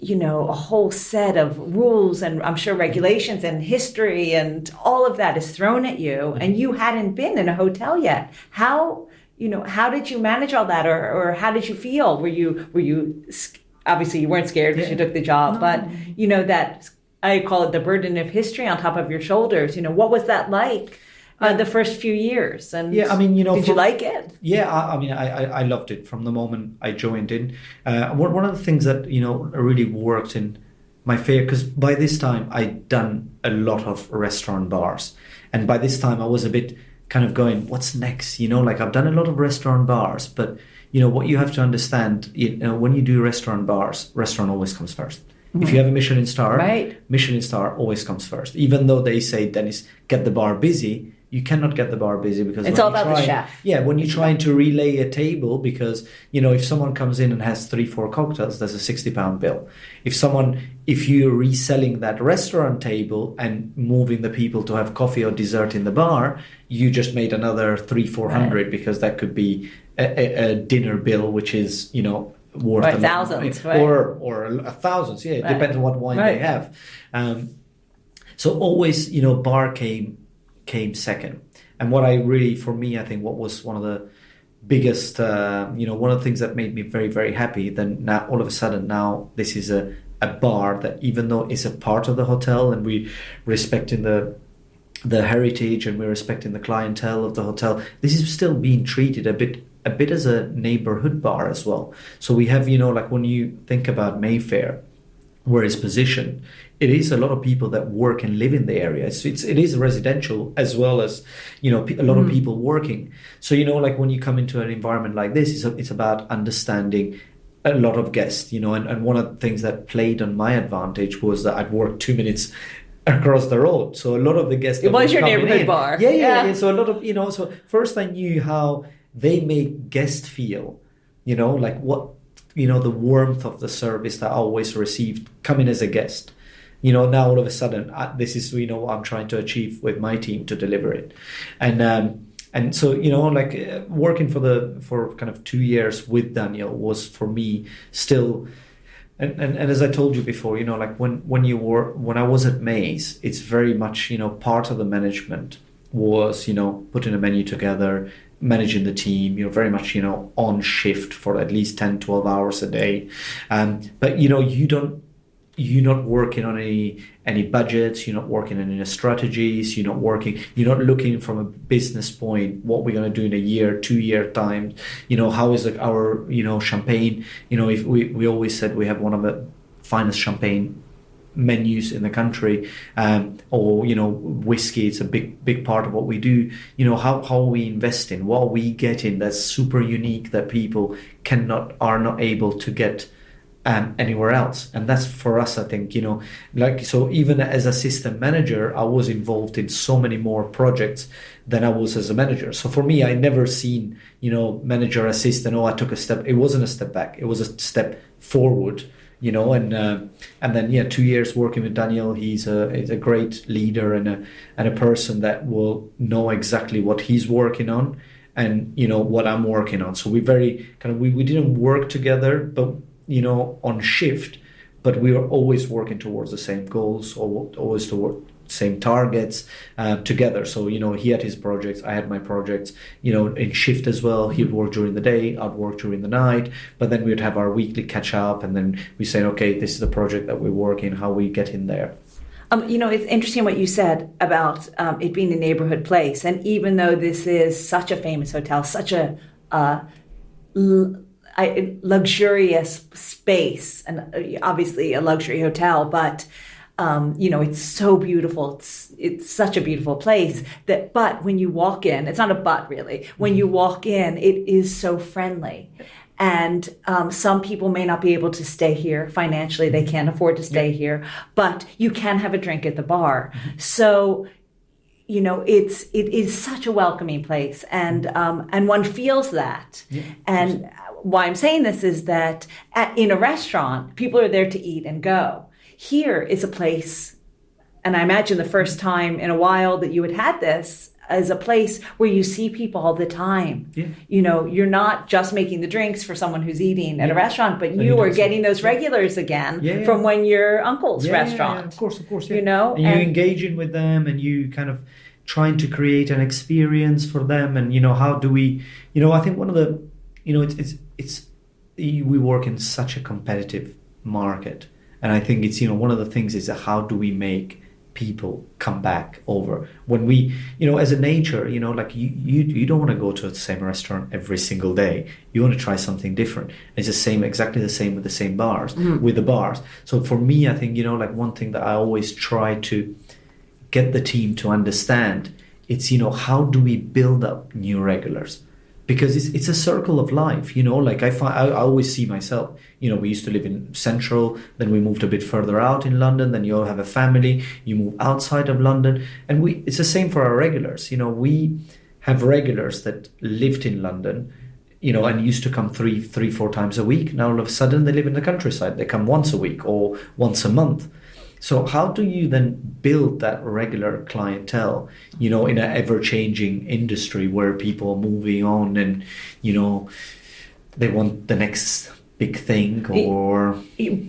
a whole set of rules and I'm sure regulations and history and all of that is thrown at you, and you hadn't been in a hotel yet. How did you manage all that, or how did you feel? Were you obviously you weren't scared because you took the job, no. But that I call it the burden of history on top of your shoulders. What was that like? The first few years, and did you like it? Yeah, I loved it from the moment I joined in. One of the things that really worked in my favor, because by this time I'd done a lot of restaurant bars, and by this time I was a bit kind of going, what's next? I've done a lot of restaurant bars, but what you have to understand, when you do restaurant bars, restaurant always comes first. Mm-hmm. If you have a Michelin star, right. Michelin star always comes first. Even though they say, Dennis, get the bar busy, you cannot get the bar busy because it's all about the chef. Yeah, when you're trying to relay a table, because if someone comes in and has 3-4 cocktails, there's a £60 bill. If you're reselling that restaurant table and moving the people to have coffee or dessert in the bar, you just made another 300-400 right. Because that could be a dinner bill, which is worth right, thousands, right. or thousands. Yeah, it right. depends on what wine right. they have. So always bar came second. And what I really, for me, I think what was one of the biggest, one of the things that made me very, very happy, then now all of a sudden now this is a bar that, even though it's a part of the hotel and we respecting the heritage and we're respecting the clientele of the hotel, this is still being treated a bit as a neighborhood bar as well. So we have, when you think about Mayfair, where it's positioned, it is a lot of people that work and live in the area. It is residential as well as, a lot of people working. So, when you come into an environment like this, it's about understanding a lot of guests, and one of the things that played on my advantage was that I'd worked 2 minutes across the road. So a lot of the guests... It was your neighborhood bar. Yeah. So a lot of, so first I knew how they make guests feel, what, the warmth of the service that I always received coming as a guest. Now all of a sudden, this is, what I'm trying to achieve with my team to deliver it. And so, working for kind of 2 years with Daniel was for me still, and as I told you before, when I was at Maze, it's very much, part of the management was, putting a menu together, managing the team, very much, on shift for at least 10, 12 hours a day. But, you're not working on any budgets, you're not working on any strategies, you're not looking from a business point, what we're going to do in a year, 2-year time, how is our, champagne, if we always said we have one of the finest champagne menus in the country, or whiskey, it's a big part of what we do. How are we investing, what are we getting that's super unique that people are not able to get anywhere else. And that's for us, I think, so even as assistant manager, I was involved in so many more projects than I was as a manager. So for me, I never seen, manager, assistant, I took a step. It wasn't a step back, it was a step forward. And then 2 years working with Daniel, he's a great leader and a person that will know exactly what he's working on and what I'm working on. So we very kind of we didn't work together, but on shift, but we were always working towards the same goals, or always toward same targets together. So he had his projects, I had my projects, in shift as well. He'd work during the day, I'd work during the night, but then we'd have our weekly catch up, and then we say, okay, this is the project that we're working, how we get in there. It's interesting what you said about it being a neighborhood place, and even though this is such a famous hotel, such a luxurious space, and obviously a luxury hotel, but it's so beautiful. It's such a beautiful place but when you walk in, it's not a but really. When you walk in, it is so friendly. And some people may not be able to stay here financially; they can't afford to stay here. But you can have a drink at the bar. Mm-hmm. So, it is such a welcoming place, and one feels that. Yeah. And why I'm saying this is that in a restaurant, people are there to eat and go. Here is a place, and I imagine the first time in a while that you had this, as a place where you see people all the time. Yeah. You know, you're not just making the drinks for someone who's eating at a restaurant, but And you you are don't getting see- those regulars again Yeah, yeah. from when your uncle's Yeah, restaurant. of course, yeah. You know, and you're engaging with them, and you kind of trying to create an experience for them. And you know, how do we? You know, I think one of the, you know, it's we work in such a competitive market, and I think it's, you know, one of the things is how do we make people come back over when we, you know, as a nature, you know, like you don't want to go to the same restaurant every single day. You want to try something different. It's the same, exactly the same with the same bars, with the bars. So for me, I think, you know, like one thing that I always try to get the team to understand, it's, you know, how do we build up new regulars? Because it's a circle of life, you know, like I always see myself, you know, we used to live in Central, then we moved a bit further out in London, then you all have a family, you move outside of London, and it's the same for our regulars. You know, we have regulars that lived in London, you know, and used to come three, 4 times a week. Now all of a sudden they live in the countryside, they come once a week or once a month. So how do you then build that regular clientele, you know, in an ever-changing industry where people are moving on and, you know, they want the next big thing? Or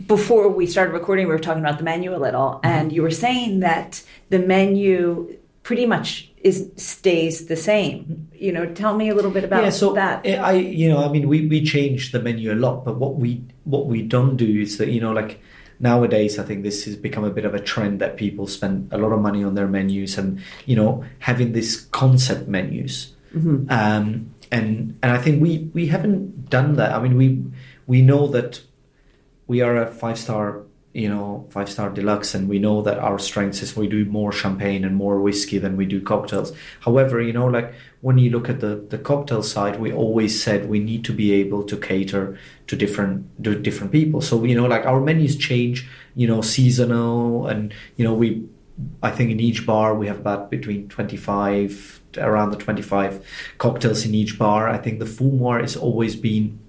before we started recording, we were talking about the menu a little, and you were saying that the menu pretty much stays the same. You know, tell me a little bit about that. We change the menu a lot, but what we don't do is that, you know, like, nowadays, I think this has become a bit of a trend that people spend a lot of money on their menus, and, you know, having these concept menus. And I think we haven't done that. I mean, we know that we are a 5-star, you know, 5-star deluxe, and we know that our strength is we do more champagne and more whiskey than we do cocktails. However, you know, like when you look at the cocktail side, we always said we need to be able to cater to different people. So, you know, like our menus change, you know, seasonal, and, you know, I think in each bar we have about around the 25 cocktails in each bar. I think the Fumoir has always been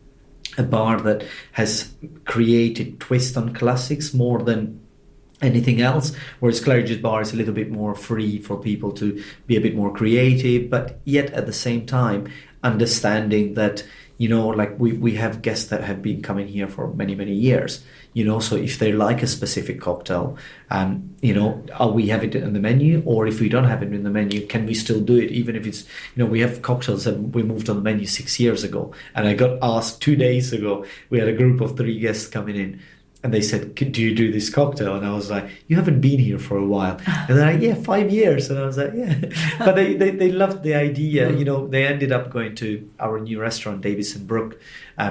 a bar that has created twist on classics more than anything else, whereas Claridge's bar is a little bit more free for people to be a bit more creative, but yet at the same time understanding that, you know, like we have guests that have been coming here for many, many years, you know, so if they like a specific cocktail, you know, we have it in the menu, or if we don't have it in the menu, can we still do it, even if it's, you know, we have cocktails that we moved on the menu 6 years ago, and I got asked 2 days ago, we had a group of 3 guests coming in, and they said, do you do this cocktail? And I was like, you haven't been here for a while. And they're like, yeah, 5 years. And I was like, yeah. But they loved the idea. You know, they ended up going to our new restaurant, Davis and Brook,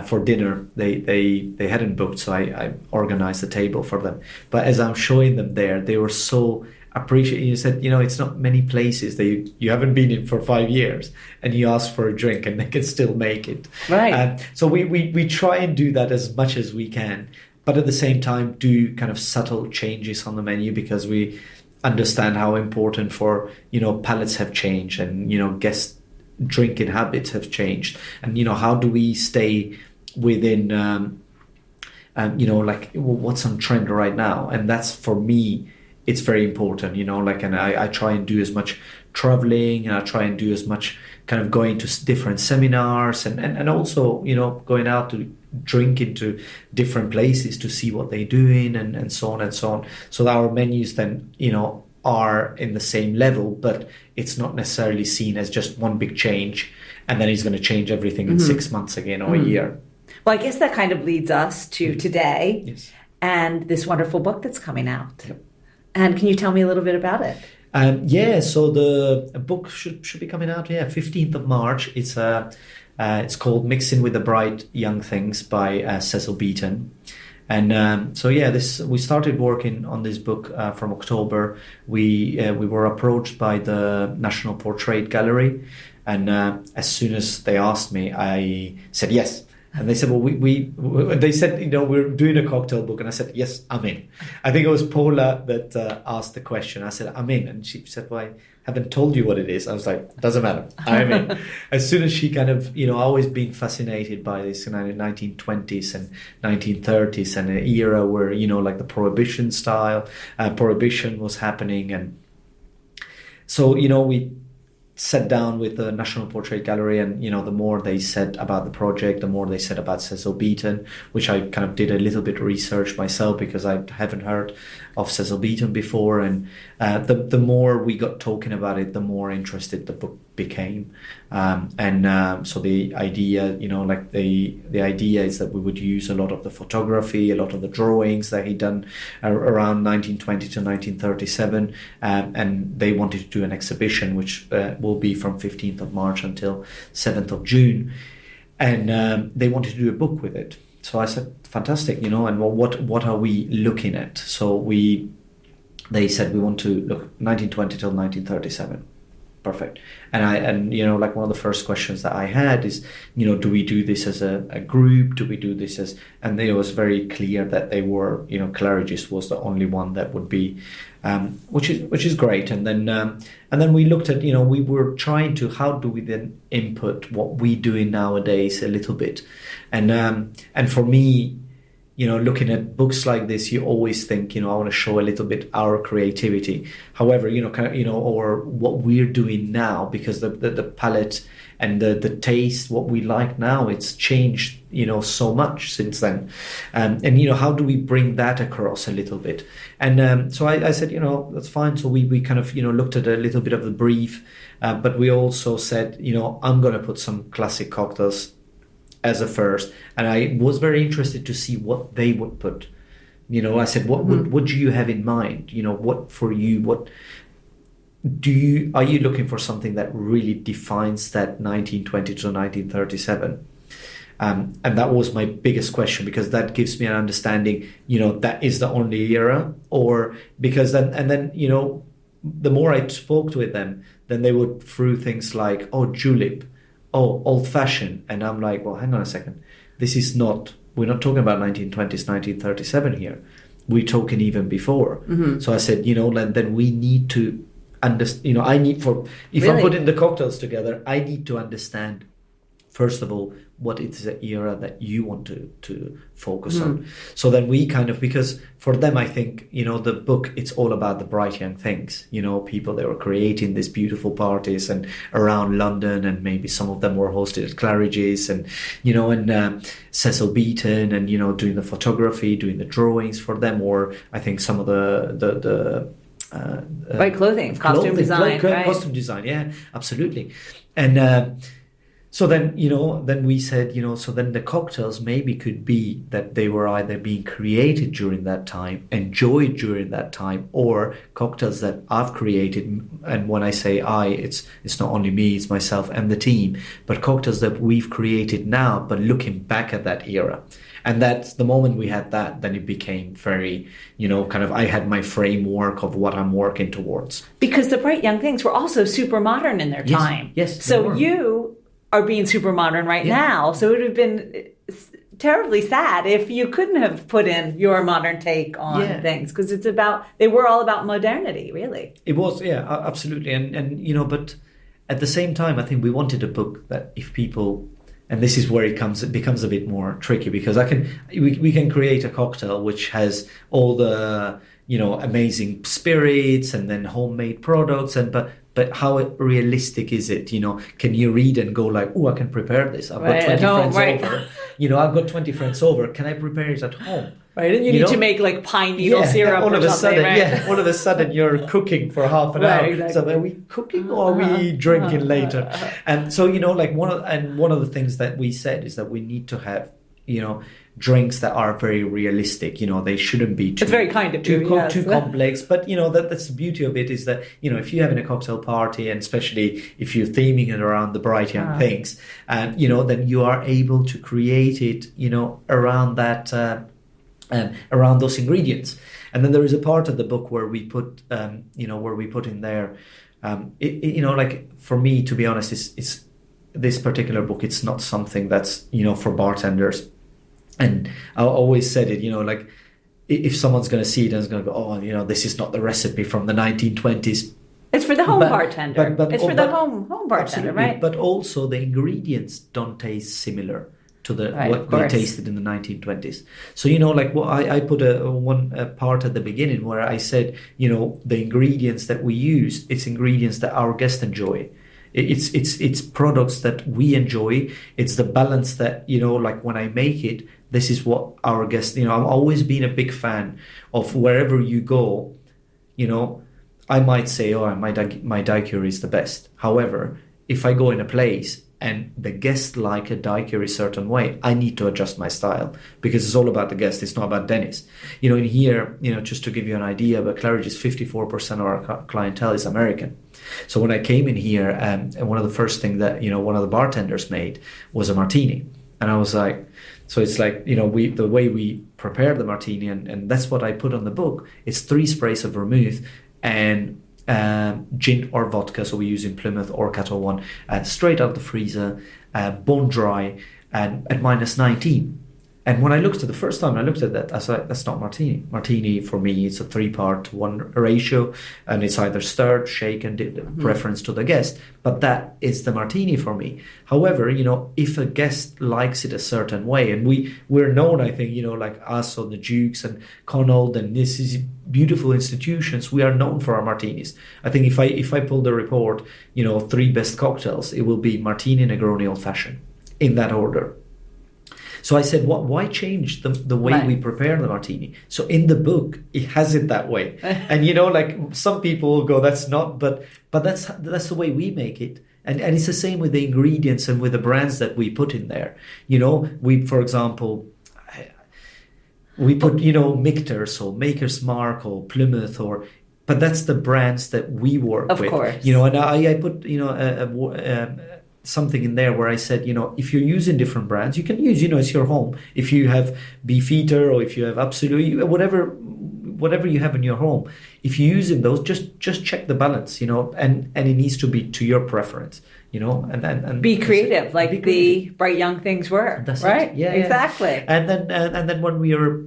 for dinner. They hadn't booked, so I organized the table for them. But as I'm showing them there, they were so appreciative. You said, you know, it's not many places that you haven't been in for 5 years, and you ask for a drink and they can still make it. Right. So we try and do that as much as we can. But at the same time, do kind of subtle changes on the menu, because we understand how important for, you know, palates have changed, and, you know, guest drinking habits have changed. And, you know, how do we stay within, you know, like what's on trend right now? And that's, for me, it's very important, you know, like, and I try and do as much traveling, and I try and do as much kind of going to different seminars, and also, you know, going out to drink into different places to see what they're doing, and so on and so on. So that our menus then, you know, are in the same level, but it's not necessarily seen as just one big change, and then he's going to change everything in 6 months again, or a year. Well, I guess that kind of leads us to today, Yes. and this wonderful book that's coming out. Yep. And can you tell me a little bit about it? So the book should be coming out 15th of March. It's called Mixing with the Bright Young Things by Cecil Beaton. And we started working on this book from October. We were approached by the National Portrait Gallery, and as soon as they asked me, I said yes. And they said, well, they said, you know, we're doing a cocktail book. And I said, yes, I'm in. I think it was Paula that asked the question. I said, I'm in. And she said, well, I haven't told you what it is. I was like, doesn't matter, I'm in. As soon as she kind of, you know, always been fascinated by this, you know, 1920s and 1930s, and an era where, you know, like the Prohibition style, Prohibition was happening. And so, you know, we sat down with the National Portrait Gallery, and the more they said about the project, the more they said about Cecil Beaton, which I kind of did a little bit of research myself because I haven't heard of Cecil Beaton before, and the more we got talking about it, the more interested the book became, so the idea, the idea is that we would use a lot of the photography, a lot of the drawings that he'd done around 1920 to 1937, and they wanted to do an exhibition which will be from 15th of March until 7th of June, and they wanted to do a book with it. So I said, fantastic, and what are we looking at? So they said we want to look 1920 till 1937. Perfect. And one of the first questions that I had is, do we do this as a group? Do we do this as, and it was very clear that they were, Claridge was the only one that would be, which is great. And then we looked at, we were trying to, how do we then input what we do nowadays a little bit? And for me, looking at books like this, you always think, I want to show a little bit our creativity. However, or what we're doing now, because the palette and the taste, what we like now, it's changed, so much since then. And how do we bring that across a little bit? And so I said, that's fine. So we kind of, looked at a little bit of the brief, but we also said, I'm going to put some classic cocktails as a first, and I was very interested to see what they would put. I said, what do you have in mind? What for you? What are you looking for? Something that really defines that 1920 to 1937? And that was my biggest question, because that gives me an understanding. That is the only era, or because then the more I spoke with them, then they would throw things like, oh, julep. Oh, old-fashioned. And I'm like, well, hang on a second. We're not talking about 1920s, 1937 here. We're talking even before. Mm-hmm. So I said, then we need to understand, if I'm putting the cocktails together, I need to understand, first of all, what is the era that you want to focus on. So then we kind of, because for them, I think, the book, it's all about the bright young things, people that were creating these beautiful parties and around London, and maybe some of them were hosted at Claridge's, and, Cecil Beaton, and, doing the photography, doing the drawings for them, or I think some of the clothing, costume design. Costume design, yeah, absolutely. And, so then, then we said, so then the cocktails maybe could be that they were either being created during that time, enjoyed during that time, or cocktails that I've created. And when I say it's not only me, it's myself and the team, but cocktails that we've created now, but looking back at that era. And that's the moment we had that, then it became very, I had my framework of what I'm working towards. Because the bright young things were also super modern in their time. Yes. So you are being super modern now. So it would have been terribly sad if you couldn't have put in your modern take on things, because they were all about modernity, really. It was, absolutely. And but at the same time, I think we wanted a book that if people, and this is where it becomes a bit more tricky, because we can create a cocktail which has all the, amazing spirits and then homemade products, but how realistic is it? Can you read and go like, oh, I can prepare this. I've got 20 friends over. I've got 20 friends over. Can I prepare it at home? Right, and you need to make like pine needle syrup or something, right? All of a sudden you're cooking for half an hour. Exactly. So are we cooking or are we drinking later? And so, one of the things that we said is that we need to have, drinks that are very realistic. They shouldn't be too, it's very kind of too complex. But that's the beauty of it, is that if you're having a cocktail party, and especially if you're theming it around the bright young things, then you are able to create it around that around those ingredients. And then there is a part of the book where we put in there, for me, to be honest, it's this particular book, it's not something that's for bartenders. And I always said it, if someone's going to see it and is going to go, oh, this is not the recipe from the 1920s. It's for the home bartender. It's for the home bartender, right? But also the ingredients don't taste similar to what we tasted in the 1920s. So, I put a part at the beginning where I said, the ingredients that we use, it's ingredients that our guests enjoy. It's products that we enjoy. It's the balance that, like when I make it, this is what our guests, I've always been a big fan of wherever you go, I might say, oh, my daiquiri is the best. However, if I go in a place and the guests like a daiquiri a certain way, I need to adjust my style because it's all about the guest. It's not about Denis. In here, just to give you an idea, but Claridge is 54% of our clientele is American. So when I came in here, and one of the first things that, one of the bartenders made was a martini. And I was like, so it's like, the way we prepare the martini, and that's what I put on the book. It's 3 sprays of vermouth and gin or vodka, so we use in Plymouth or Kettle One, straight out the freezer, bone dry, and at -19. And when I looked at the first time I looked at that, I was like, that's not martini. Martini for me, it's a 3-part-1 ratio, and it's either stirred, shaken, preference to the guest. But that is the martini for me. However, if a guest likes it a certain way, and we're known, I think, like us or the Dukes and Connaught, and this is beautiful institutions, we are known for our martinis. I think if I pull the report, 3 best cocktails, it will be martini, Negroni, Old Fashioned, in that order. So I said, why change the way we prepare the martini? So in the book, it has it that way. And, like some people will go, that's not, but that's the way we make it. And it's the same with the ingredients and with the brands that we put in there. We, for example, we put, Michter, so Maker's Mark or Plymouth but that's the brands that we work with. Of course. And I put, something in there where I said, if you're using different brands, you can use, it's your home. If you have Beefeater or if you have Absolute, whatever you have in your home, if you're using those, just check the balance, and it needs to be to your preference, and be creative, like the Bright Young things were. That's right. It. Yeah, exactly. Yeah. And then when we were,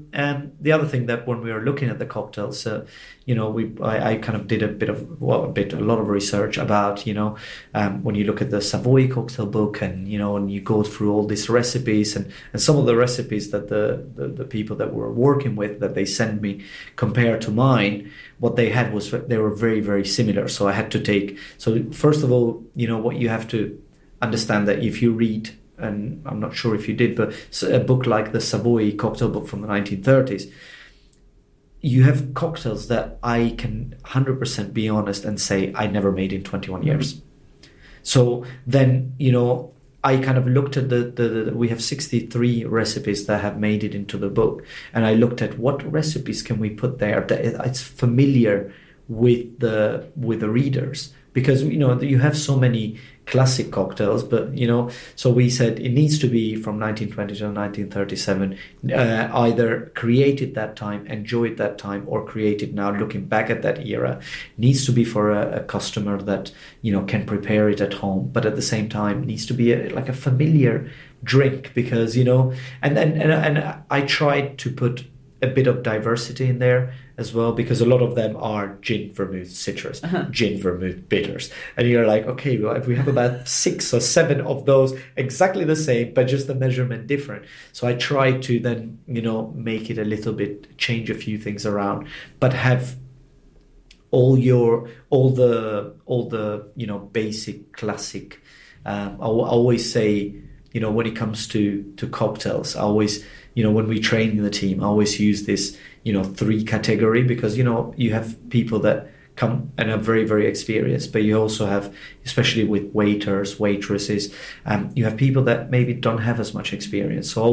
the other thing that when we were looking at the cocktails, I kind of did a lot of research about, when you look at the Savoy cocktail book and, and you go through all these recipes and some of the recipes that the people that we're working with, that they send me compared to mine, what they had was, they were very, very similar. So I had to first of all, what you have to understand that if you read, and I'm not sure if you did, but a book like the Savoy cocktail book from the 1930s, you have cocktails that I can 100% be honest and say I never made in 21 years. So then, I kind of looked at we have 63 recipes that have made it into the book. And I looked at what recipes can we put there that it's familiar with the readers. Because, you have so many classic cocktails, but, so we said it needs to be from 1920 to 1937, either created that time, enjoyed that time, or created now looking back at that era. It needs to be for a customer that, can prepare it at home, but at the same time needs to be like a familiar drink because, and I tried to put a bit of diversity in there as well, because a lot of them are gin, vermouth, citrus, gin, vermouth, bitters. And you're like, okay, well, if we have about 6 or 7 of those exactly the same, but just the measurement different. So I try to then, make it a little bit, change a few things around, but have all the basic classic. I always say, when it comes to cocktails, I always, when we train the team, I always use this, 3 category, because, you have people that come and are very, very experienced, but you also have, especially with waiters, waitresses, you have people that maybe don't have as much experience. So I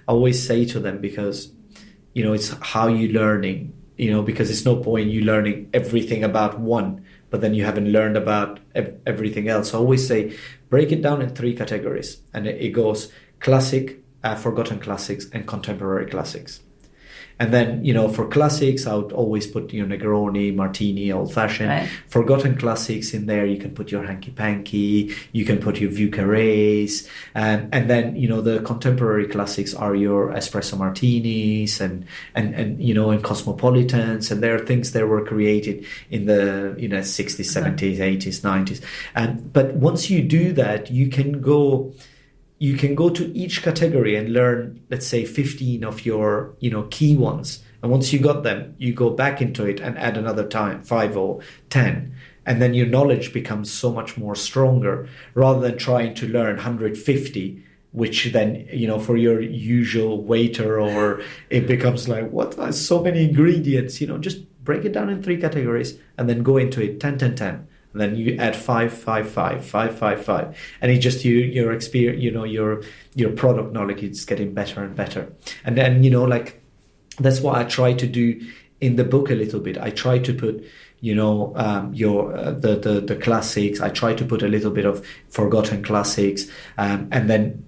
always say to them, because, it's how you learning, because it's no point you learning everything about one, but then you haven't learned about everything else. So I always say, break it down in 3 categories, and it goes classic, forgotten classics, and contemporary classics. And then, for classics, I would always put, Negroni, Martini, Old Fashioned. Right. Forgotten classics in there, you can put your Hanky Panky, you can put your Vieux Carrés. And then, the contemporary classics are your Espresso Martinis and Cosmopolitans. And there are things that were created in the, 60s, 70s, 80s, 90s. But once you do that, you can go to each category and learn, let's say, 15 of your, key ones. And once you got them, you go back into it and add another 5 or 10. And then your knowledge becomes so much more stronger rather than trying to learn 150, which then, for your usual waiter, or it becomes like, what are so many ingredients? Just break it down in 3 categories and then go into it 10, 10, 10. And then you add 5, 5, 5, 5, 5, 5. And it just, your experience, your product knowledge is getting better and better. And then, that's what I try to do in the book a little bit. I try to put, the classics. I try to put a little bit of forgotten classics. And then,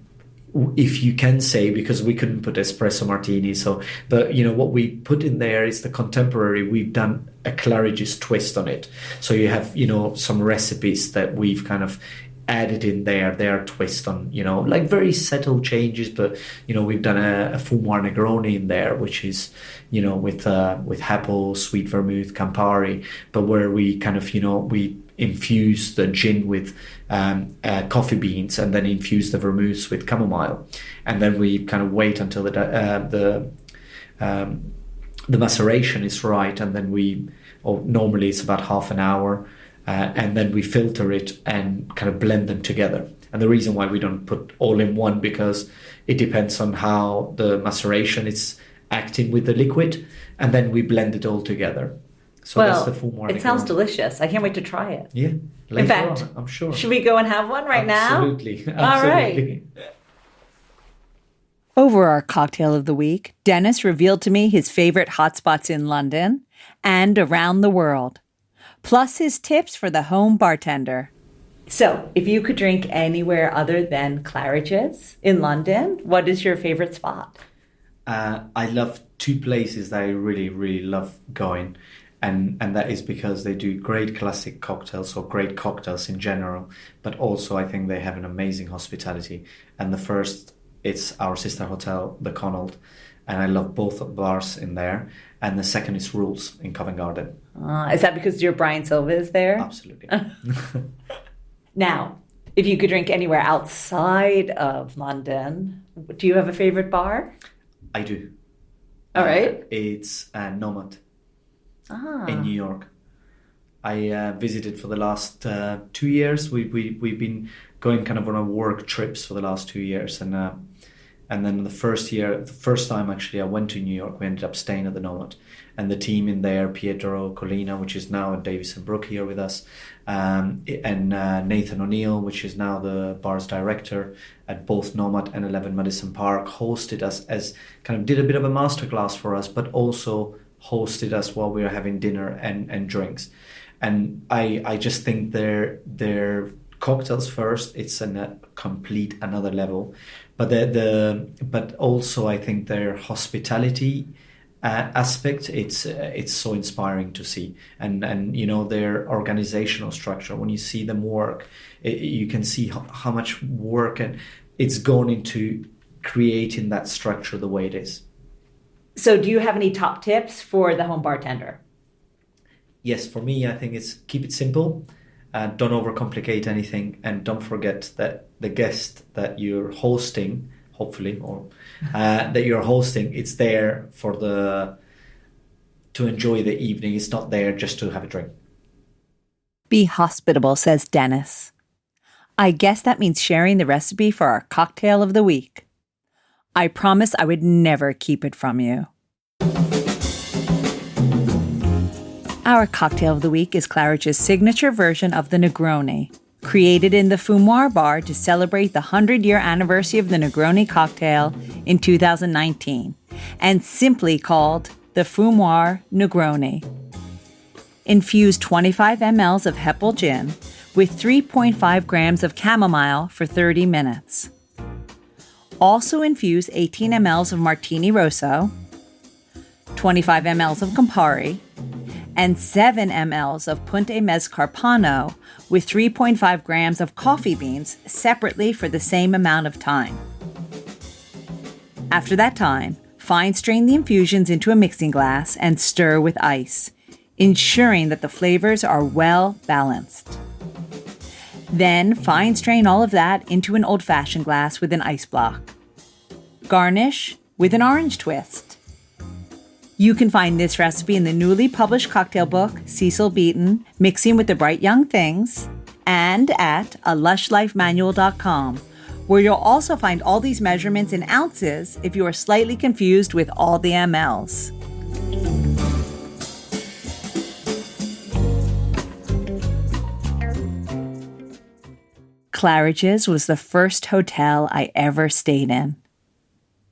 if you can say, because we couldn't put espresso martini, but what we put in there is the contemporary. We've done a Claridge's twist on it. So you have some recipes that we've kind of added in there, their twist on, like very subtle changes, but we've done a Fumoir Negroni in there, which is with apple, sweet vermouth, Campari, but where we kind of we infuse the gin with coffee beans and then infuse the vermouths with chamomile, and then we kind of wait until the maceration is right, and then normally it's about half an hour, and then we filter it and kind of blend them together. And the reason why we don't put all in one, because it depends on how the maceration is acting with the liquid, and then we blend it all together. So that's the Fumoir. It sounds delicious. I can't wait to try it. Yeah. In fact, I'm sure. Should we go and have one now? Absolutely. All right. Over our cocktail of the week, Denis revealed to me his favorite hotspots in London and around the world, plus his tips for the home bartender. So, if you could drink anywhere other than Claridge's in London, what is your favorite spot? I love 2 places that I really, really love going. And that is because they do great classic cocktails, or great cocktails in general, but also I think they have an amazing hospitality. And the first, it's our sister hotel, the Connaught, and I love both bars in there. And the second is Rules in Covent Garden. Is that because your Brian Silva is there? Absolutely. Now, if you could drink anywhere outside of London, do you have a favorite bar? I do. All right. It's Nomad. In New York. I visited for the last 2 years. We've been going kind of on a work trips for the last 2 years, and then the first time actually I went to New York, we ended up staying at the Nomad, and the team in there, Pietro Collina, which is now Denis Broci here with us, and Nathan O'Neill, which is now the bar's director at both Nomad and 11 Madison Park, hosted us as kind of did a bit of a masterclass for us, but also hosted us while we were having dinner and drinks. And I just think their cocktails first, it's a complete another level, but but also I think their hospitality aspect, it's so inspiring to see, and their organizational structure. When you see them work, you can see how much work and it's gone into creating that structure the way it is. So do you have any top tips for the home bartender? Yes, for me, I think it's keep it simple. Don't overcomplicate anything, and don't forget that the guest that you're hosting, hopefully, or that you're hosting, it's there to enjoy the evening. It's not there just to have a drink. Be hospitable, says Denis. I guess that means sharing the recipe for our cocktail of the week. I promise I would never keep it from you. Our cocktail of the week is Claridge's signature version of the Negroni, created in the Fumoir Bar to celebrate the 100-year anniversary of the Negroni cocktail in 2019, and simply called the Fumoir Negroni. Infuse 25 ml of Heppel gin with 3.5 grams of chamomile for 30 minutes. Also infuse 18 ml of Martini Rosso, 25 ml of Campari, and 7 ml of Punta Mezcarpano with 3.5 grams of coffee beans separately for the same amount of time. After that time, fine strain the infusions into a mixing glass and stir with ice, ensuring that the flavors are well balanced. Then fine strain all of that into an old-fashioned glass with an ice block. Garnish with an orange twist. You can find this recipe in the newly published cocktail book, Cecil Beaton, Mixing with the Bright Young Things, and at alushlifemanual.com, where you'll also find all these measurements in ounces if you are slightly confused with all the mLs. Claridge's was the first hotel I ever stayed in.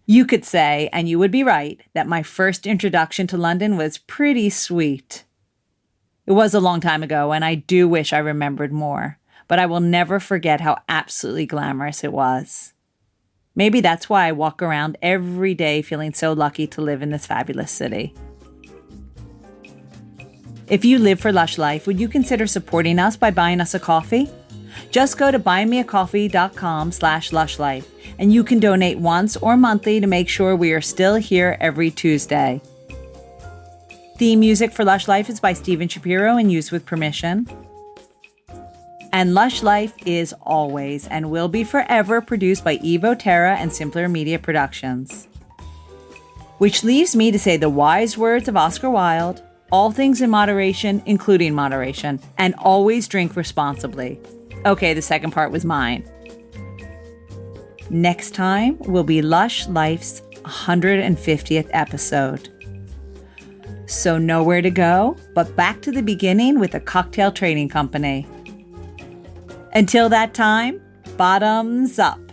You could say, and you would be right, that my first introduction to London was pretty sweet. It was a long time ago, and I do wish I remembered more, but I will never forget how absolutely glamorous it was. Maybe that's why I walk around every day feeling so lucky to live in this fabulous city. If you live for Lush Life, would you consider supporting us by buying us a coffee? Just go to buymeacoffee.com/lushlife, and you can donate once or monthly to make sure we are still here every Tuesday. Theme music for Lush Life is by Steven Shapiro and used with permission. And Lush Life is always and will be forever produced by Evo Terra and Simpler Media Productions. Which leaves me to say the wise words of Oscar Wilde: all things in moderation, including moderation, and always drink responsibly. Okay, the second part was mine. Next time will be Lush Life's 150th episode. So nowhere to go, but back to the beginning with a cocktail trading company. Until that time, bottoms up.